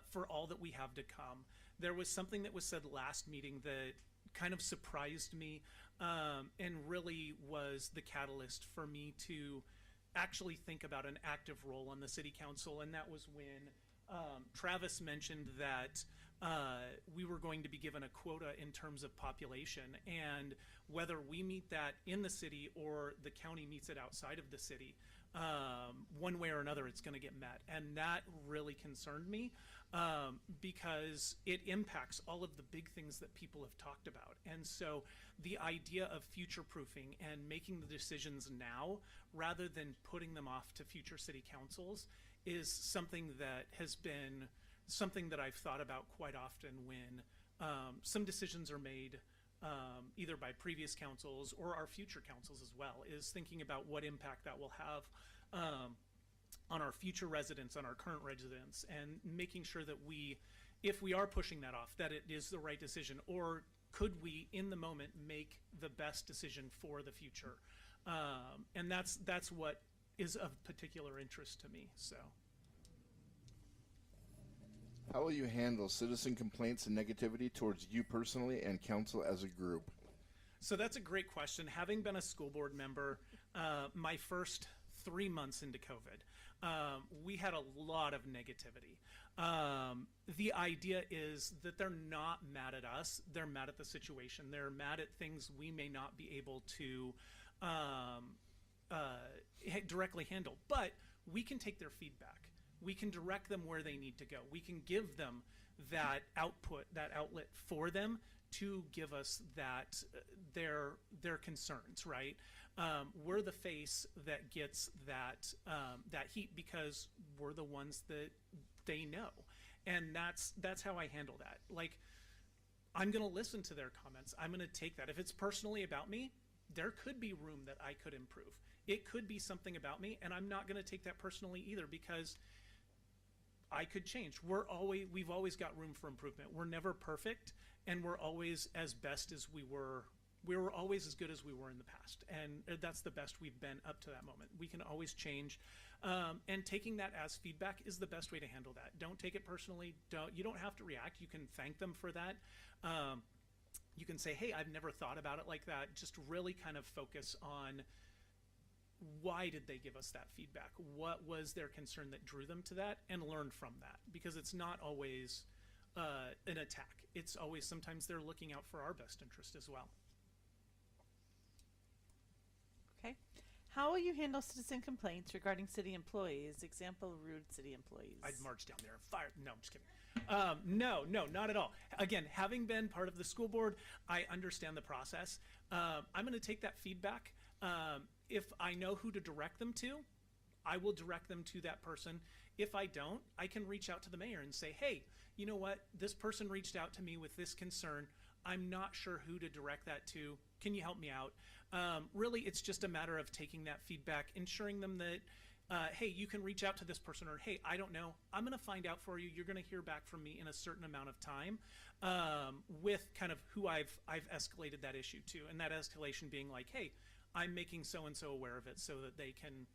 for all that we have to come. There was something that was said last meeting that kind of surprised me and really was the catalyst for me to actually think about an active role on the city council, and that was when Travis mentioned that we were going to be given a quota in terms of population, and whether we meet that in the city or the county meets it outside of the city, one way or another it's going to get met. And that really concerned me because it impacts all of the big things that people have talked about. And so the idea of future proofing and making the decisions now rather than putting them off to future city councils is something that has been something that I've thought about quite often when some decisions are made either by previous councils or our future councils as well, is thinking about what impact that will have on our future residents, on our current residents, and making sure that we, if we are pushing that off, that it is the right decision, or could we, in the moment, make the best decision for the future? And that's what is of particular interest to me, so. How will you handle citizen complaints and negativity towards you personally and council as a group? So that's a great question. Having been a school board member, my first 3 months into COVID, we had a lot of negativity. The idea is that they're not mad at us, they're mad at the situation. They're mad at things we may not be able to directly handle, but we can take their feedback. We can direct them where they need to go. We can give them that output, that outlet for them to give us that their concerns, right? We're the face that gets that that heat because we're the ones that they know, and that's how I handle that. Like, I'm gonna listen to their comments. I'm gonna take that. If it's personally about me, there could be room that I could improve. It could be something about me, and I'm not gonna take that personally either because I could change. We've always got room for improvement. We're never perfect, and we're always as best as we were. We were always as good as we were in the past, and that's the best we've been up to that moment. We can always change, and taking that as feedback is the best way to handle that. Don't take it personally. You don't have to react. You can thank them for that. You can say, hey, I've never thought about it like that. Just really kind of focus on why did they give us that feedback? What was their concern that drew them to that, and learn from that, because it's not always an attack. It's always, sometimes they're looking out for our best interest as well. Okay. How will you handle citizen complaints regarding city employees? Example, rude city employees. I'd march down there and fire. No, I'm just kidding. No, not at all. Again, having been part of the school board, I understand the process. I'm going to take that feedback. If I know who to direct them to, I will direct them to that person. If I don't, I can reach out to the mayor and say, hey, you know what? This person reached out to me with this concern. I'm not sure who to direct that to. Can you help me out? Really, it's just a matter of taking that feedback, ensuring them that, hey, you can reach out to this person, or hey, I don't know. I'm going to find out for you. You're going to hear back from me in a certain amount of time with kind of who I've escalated that issue to. And that escalation being like, hey, I'm making so-and-so aware of it so that they can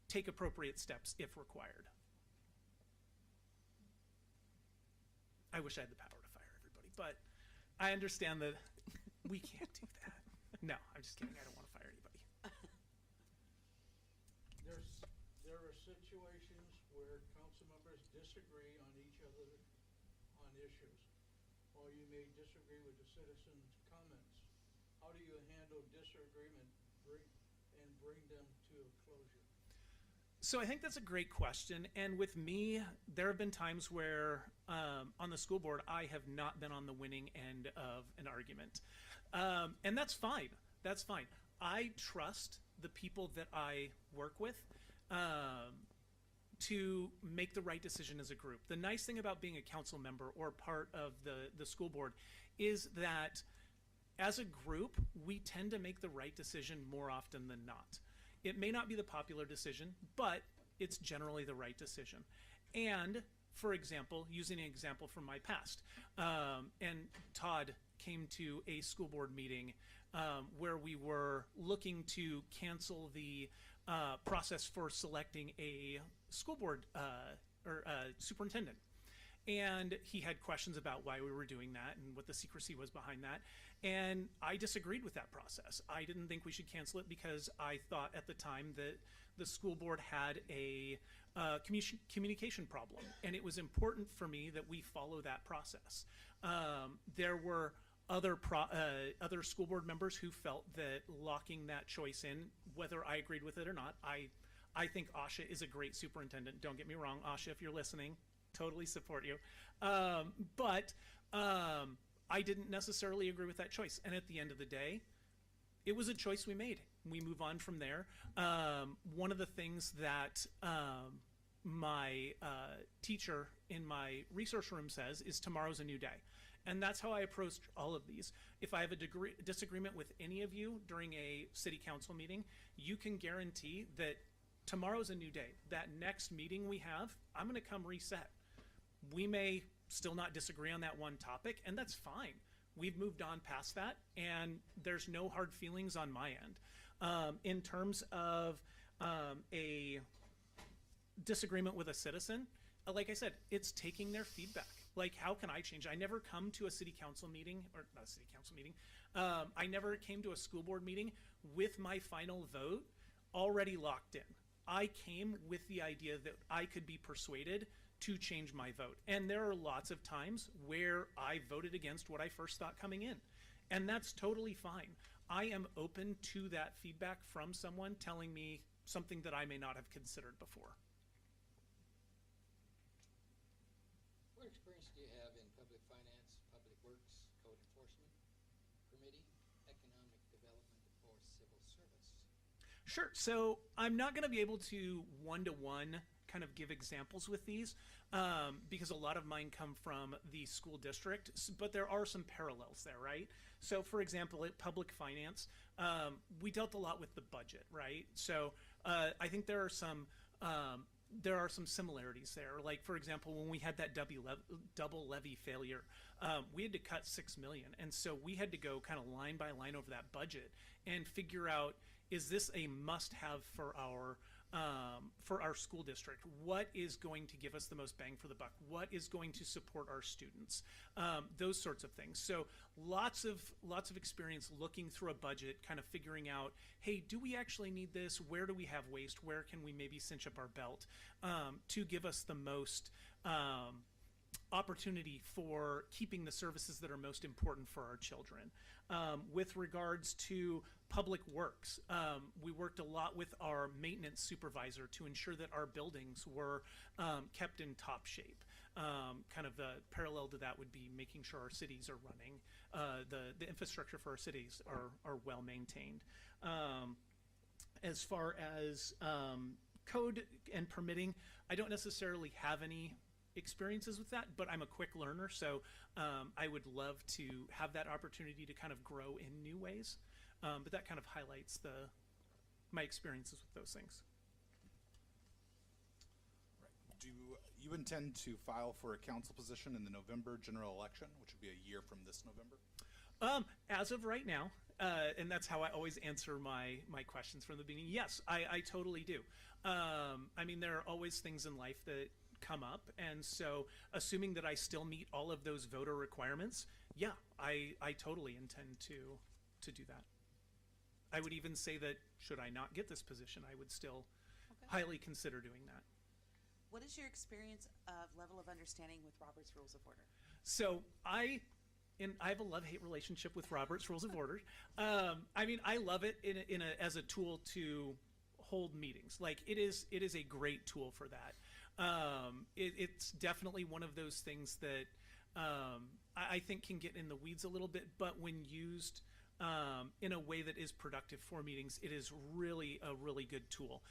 take appropriate steps if required. I wish I had the power to fire everybody, but I understand that we can't do that. No, I'm just kidding. I don't want to fire anybody. There are situations where council members disagree on each other on issues, or you may disagree with the citizens' comments. How do you handle disagreement and bring them to a closure? So I think that's a great question. And with me, there have been times where on the school board, I have not been on the winning end of an argument. And that's fine. That's fine. I trust the people that I work with to make the right decision as a group. The nice thing about being a council member or part of the school board is that as a group, we tend to make the right decision more often than not. It may not be the popular decision, but it's generally the right decision. And for example, using an example from my past, and Todd came to a school board meeting where we were looking to cancel the process for selecting a school board or superintendent. And he had questions about why we were doing that and what the secrecy was behind that. And I disagreed with that process. I didn't think we should cancel it because I thought at the time that the school board had a communication problem. And it was important for me that we follow that process. There were other school board members who felt that locking that choice in, whether I agreed with it or not, I think Asha is a great superintendent. Don't get me wrong, Asha, if you're listening, totally support you. But I didn't necessarily agree with that choice. And at the end of the day, it was a choice we made. We move on from there. One of the things that my teacher in my resource room says is tomorrow's a new day. And that's how I approached all of these. If I have a disagreement with any of you during a city council meeting, you can guarantee that tomorrow's a new day. That next meeting we have, I'm going to come reset. We may still not disagree on that one topic, and that's fine. We've moved on past that, and there's no hard feelings on my end. In terms of a disagreement with a citizen, like I said, it's taking their feedback. Like, how can I change? I never come to a city council meeting, or not a city council meeting. I never came to a school board meeting with my final vote already locked in. I came with the idea that I could be persuaded to change my vote. And there are lots of times where I voted against what I first thought coming in. And that's totally fine. I am open to that feedback from someone telling me something that I may not have considered before. What experience do you have in public finance, public works, code enforcement, permitting, economic development, or civil service? Sure. So I'm not going to be able to one-to-one kind of give examples with these because a lot of mine come from the school district, but there are some parallels there, right? So for example, at public finance, we dealt a lot with the budget, right? So I think there are some similarities there. Like, for example, when we had that double levy failure, we had to cut $6 million. And so we had to go kind of line by line over that budget and figure out, is this a must-have for our school district? What is going to give us the most bang for the buck? What is going to support our students? Those sorts of things. So lots of experience looking through a budget, kind of figuring out, hey, do we actually need this? Where do we have waste? Where can we maybe cinch up our belt to give us the most opportunity for keeping the services that are most important for our children. With regards to public works, we worked a lot with our maintenance supervisor to ensure that our buildings were kept in top shape. Kind of the parallel to that would be making sure our cities are running, the infrastructure for our cities are well maintained. As far as code and permitting, I don't necessarily have any experiences with that, but I'm a quick learner, so I would love to have that opportunity to kind of grow in new ways. But that kind of highlights my experiences with those things. Right. Do you intend to file for a council position in the November general election, which would be a year from this November? As of right now, and that's how I always answer my questions from the beginning. Yes, I totally do. I mean, there are always things in life that come up, and so assuming that I still meet all of those voter requirements, yeah, I totally intend to do that. I would even say that should I not get this position, I would still highly consider doing that. What is your experience of level of understanding with Robert's Rules of Order? So I have a love-hate relationship with Robert's Rules of Order. I mean, I love it as a tool to hold meetings. Like, it is a great tool for that. It's definitely one of those things that I think can get in the weeds a little bit, but when used in a way that is productive for meetings, it is really a really good tool.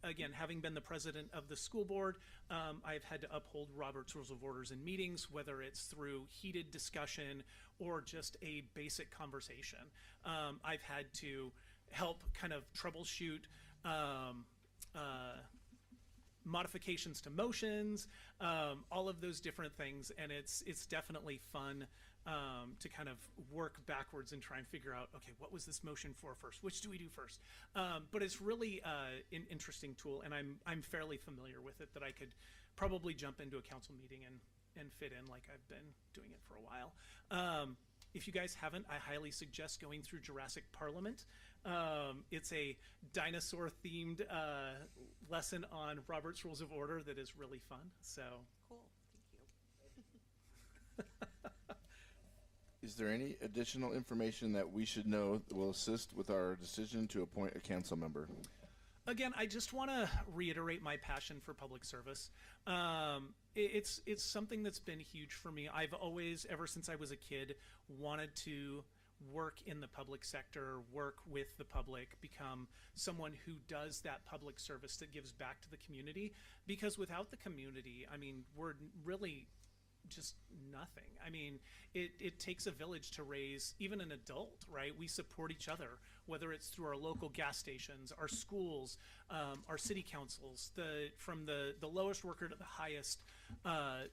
Again, having been the president of the school board, I've had to uphold Robert's Rules of Orders in meetings, whether it's through heated discussion or just a basic conversation. I've had to help kind of troubleshoot modifications to motions, all of those different things, and it's definitely fun to kind of work backwards and try and figure out, okay, what was this motion for first? Which do we do first? But it's really an interesting tool, and I'm fairly familiar with it, that I could probably jump into a council meeting and fit in like I've been doing it for a while. If you guys haven't, I highly suggest going through Jurassic Parliament. It's a dinosaur-themed lesson on Robert's Rules of Order that is really fun. So cool, thank you. Is there any additional information that we should know that will assist with our decision to appoint a council member? Again, I just want to reiterate my passion for public service. It's something that's been huge for me. I've always, ever since I was a kid, wanted to work in the public sector, work with the public, become someone who does that public service that gives back to the community. Because without the community, I mean, we're really just nothing. I mean, it takes a village to raise even an adult, right? We support each other, whether it's through our local gas stations, our schools, our city councils, from the lowest worker to the highest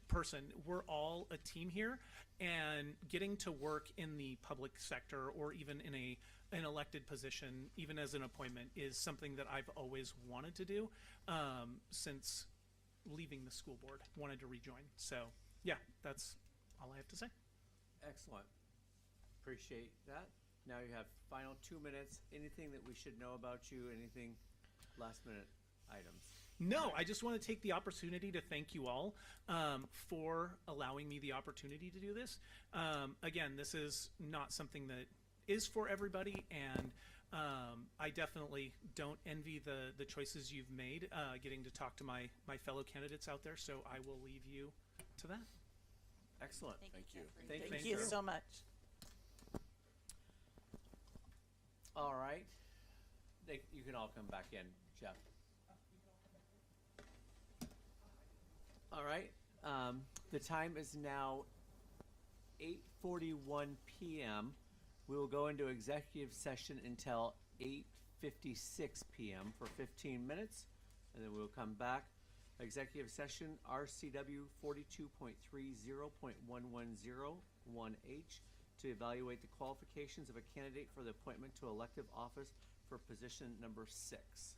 person. We're all a team here, and getting to work in the public sector or even in an elected position, even as an appointment, is something that I've always wanted to do since leaving the school board, wanted to rejoin. So yeah, that's all I have to say. Excellent. Appreciate that. Now you have final 2 minutes. Anything that we should know about you? Anything last minute items? No, I just want to take the opportunity to thank you all for allowing me the opportunity to do this. Again, this is not something that is for everybody, and I definitely don't envy the choices you've made getting to talk to my fellow candidates out there, so I will leave you to that. Excellent. Thank you. Thank you so much. All right. You can all come back in, Jeff. All right. The time is now 8:41 p.m. We will go into executive session until 8:56 p.m. for 15 minutes, and then we'll come back. Executive session RCW 42.30.1101H to evaluate the qualifications of a candidate for the appointment to elective office for position number 6.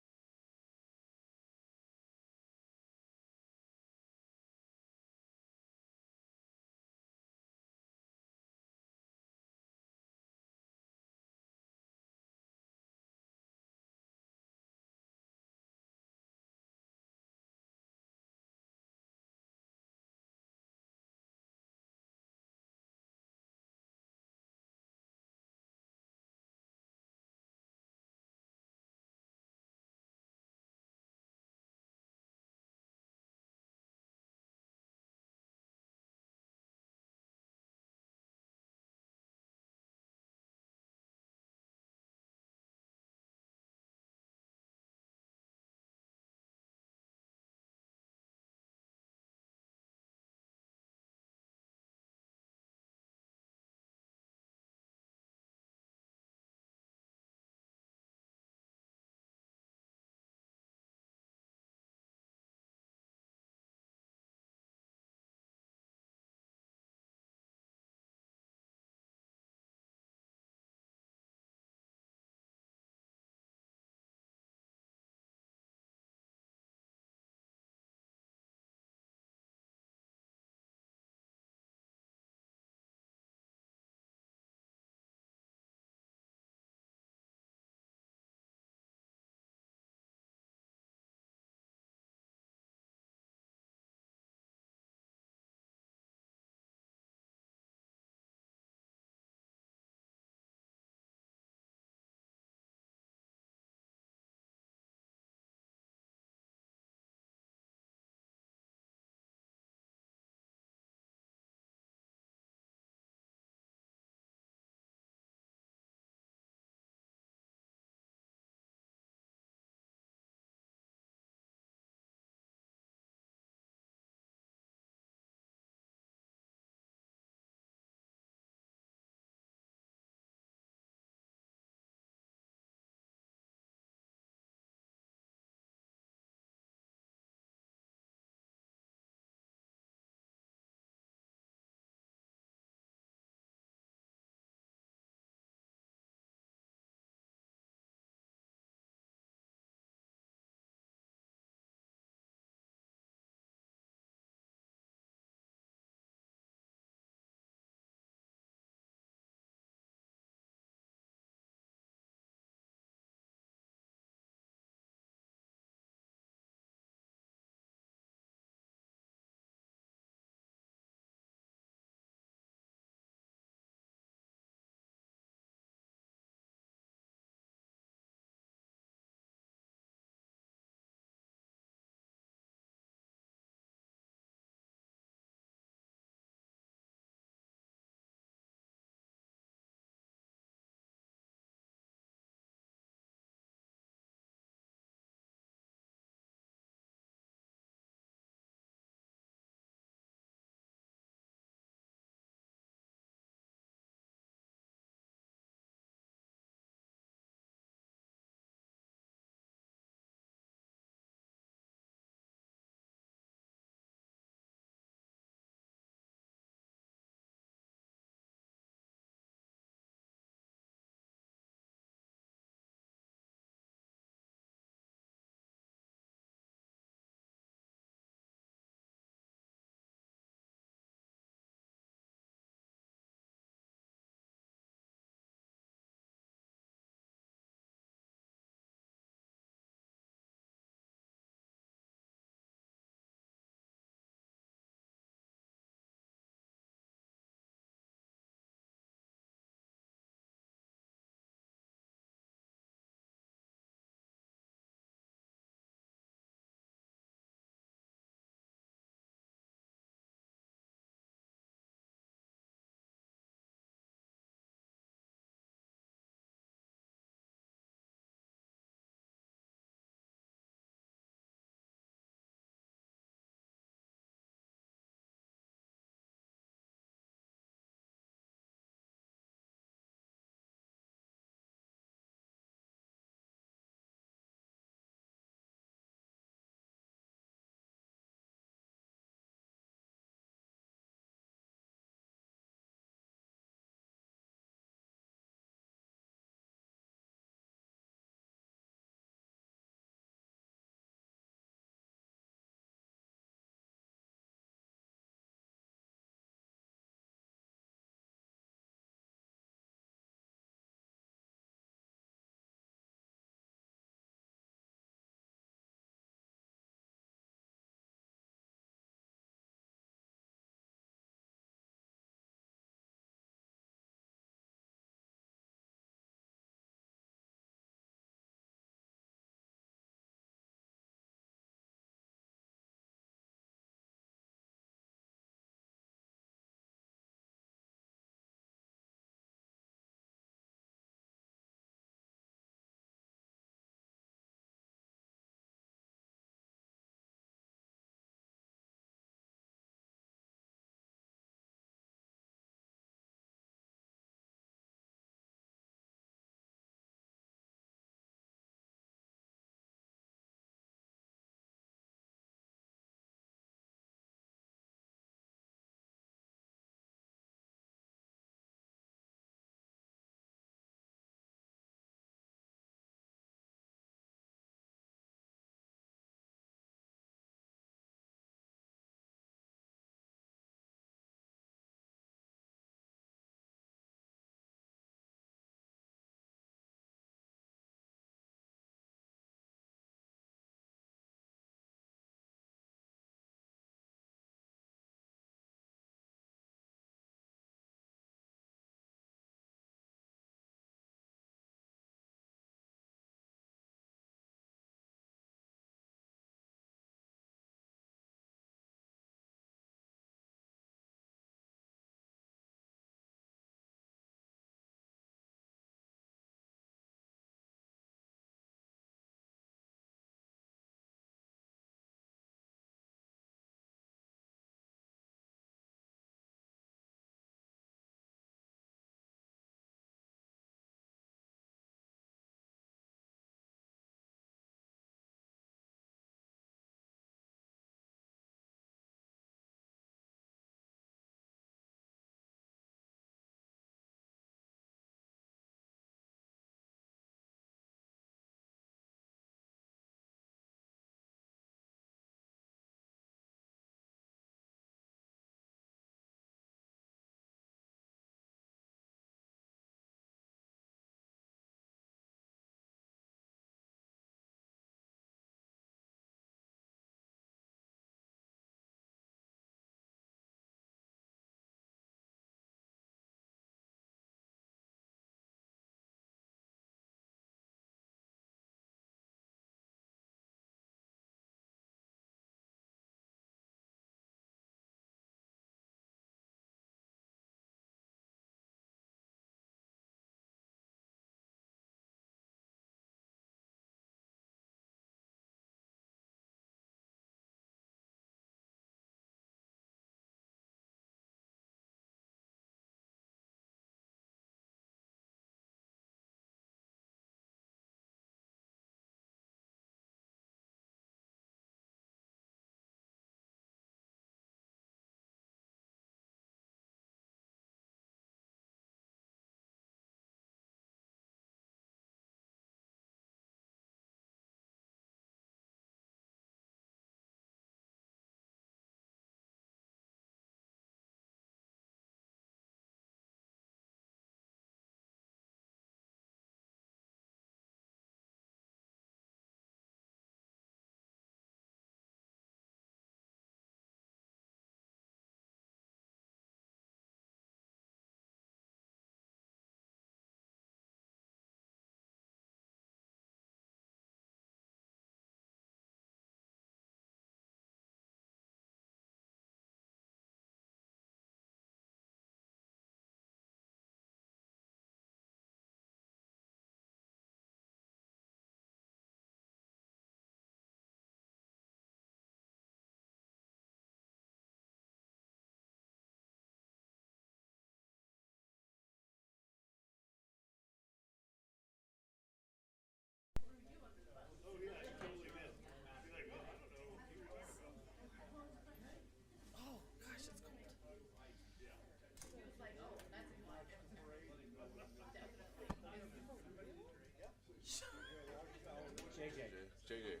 JJ. It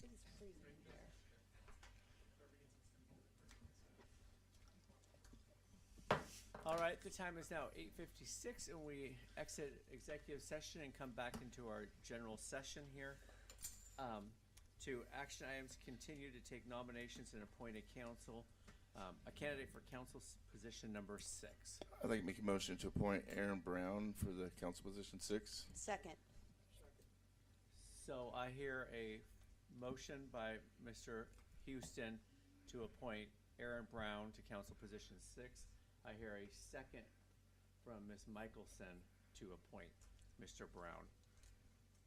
is freezing here. All right, the time is now 8:56, and we exit executive session and come back into our general session here. To action items, continue to take nominations and appoint a council, a candidate for council's position number 6. I'd like to make a motion to appoint Aaron Brown for the council position 6. Second. So I hear a motion by Mr. Houston to appoint Aaron Brown to council position 6. I hear a second from Ms. Michelson to appoint Mr. Brown.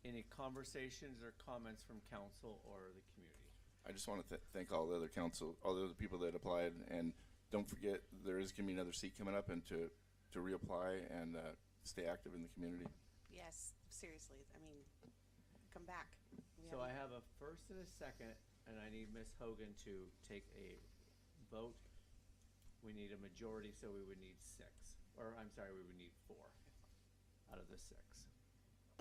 Any conversations or comments from council or the community? I just want to thank all the other all the other people that applied, and don't forget there is going to be another seat coming up, and to reapply and stay active in the community. Yes, seriously. I mean, come back. So I have a first and a second, and I need Ms. Hogan to take a vote. We need a majority, so we would need 6. Or, I'm sorry, we would need 4 out of the 6.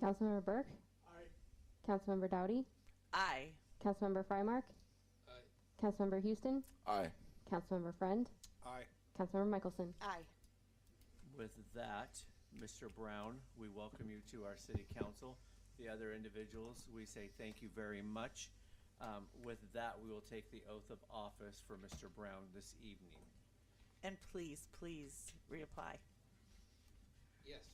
Councilmember Burke? Aye. Councilmember Dowdy? Aye. Councilmember Frymark? Aye. Councilmember Houston? Aye. Councilmember Friend? Aye. Councilmember Michelson? Aye. With that, Mr. Brown, we welcome you to our city council. The other individuals, we say thank you very much. With that, we will take the oath of office for Mr. Brown this evening. And please, please reapply. Yes,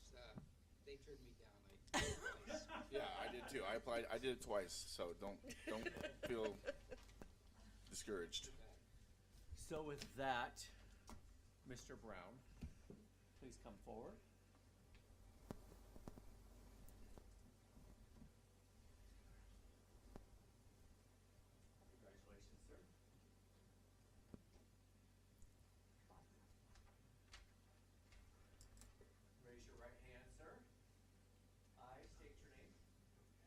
they turned me down. I did it twice. Yeah, I did too. I applied. I did it twice, so don't feel discouraged. So with that, Mr. Brown, please come forward. Congratulations, sir. Raise your right hand, sir. I state your name.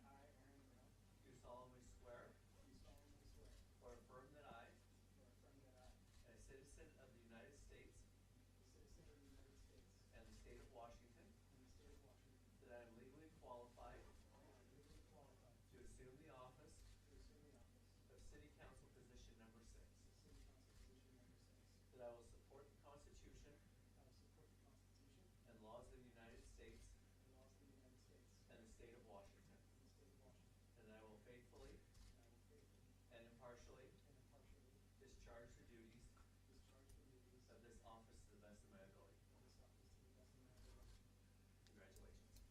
I, Aaron Brown, Do solemnly swear do solemnly swear or affirm that I, or affirm that I, a citizen of the United States a citizen of the United States and the state of Washington, and the state of Washington, that I am legally qualified am legally qualified to assume the office to assume the office of City Council position number 6, of City Council position number 6. that I will support the Constitution I will support the Constitution and laws of the United States and laws of the United States and the state of Washington, and the state of Washington, and that I will faithfully and I will faithfully and impartially and impartially discharge the duties discharge the duties of this office to the best of my ability. of this office to the best of my ability. Congratulations.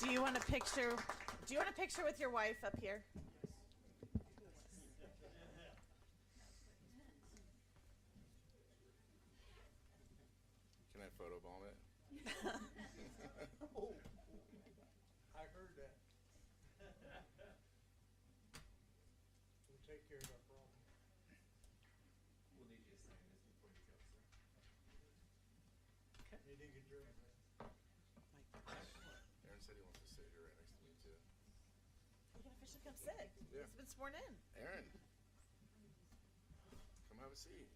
Do you want a picture? Do you want a picture with your wife up here? Can I photobomb it? Oh, I heard that. We'll take care of that problem. We'll need you to sign this before you go, sir. Meeting adjourned. Aaron said he wants to sit here right next to me too. You can officially come sit. Yeah. He's been sworn in. Aaron, come have a seat.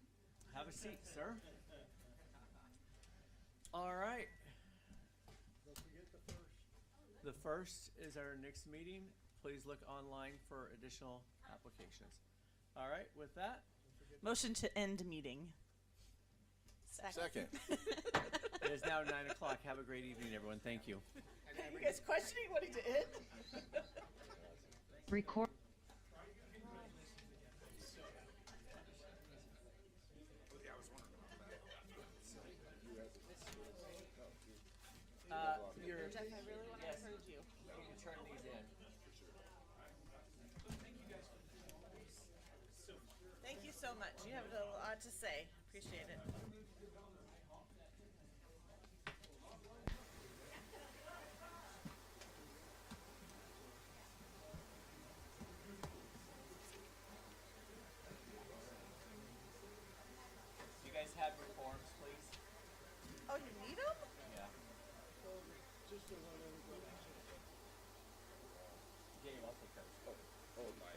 Have a seat, sir. All right. Don't forget the first. The first is our next meeting. Please look online for additional applications. All right, with that, Motion to end meeting. Second. it is now 9 o'clock. Have a great evening, everyone. Thank you. Are you guys questioning what he did? Record. You're, Jeff, I really want to yes, encourage you. you can turn these in. Thank you so much. You have a lot to say. Appreciate it. You guys have your forms, please? Oh, you need them? Yeah. Just to let everybody. Yeah, I'll take those. Oh, my.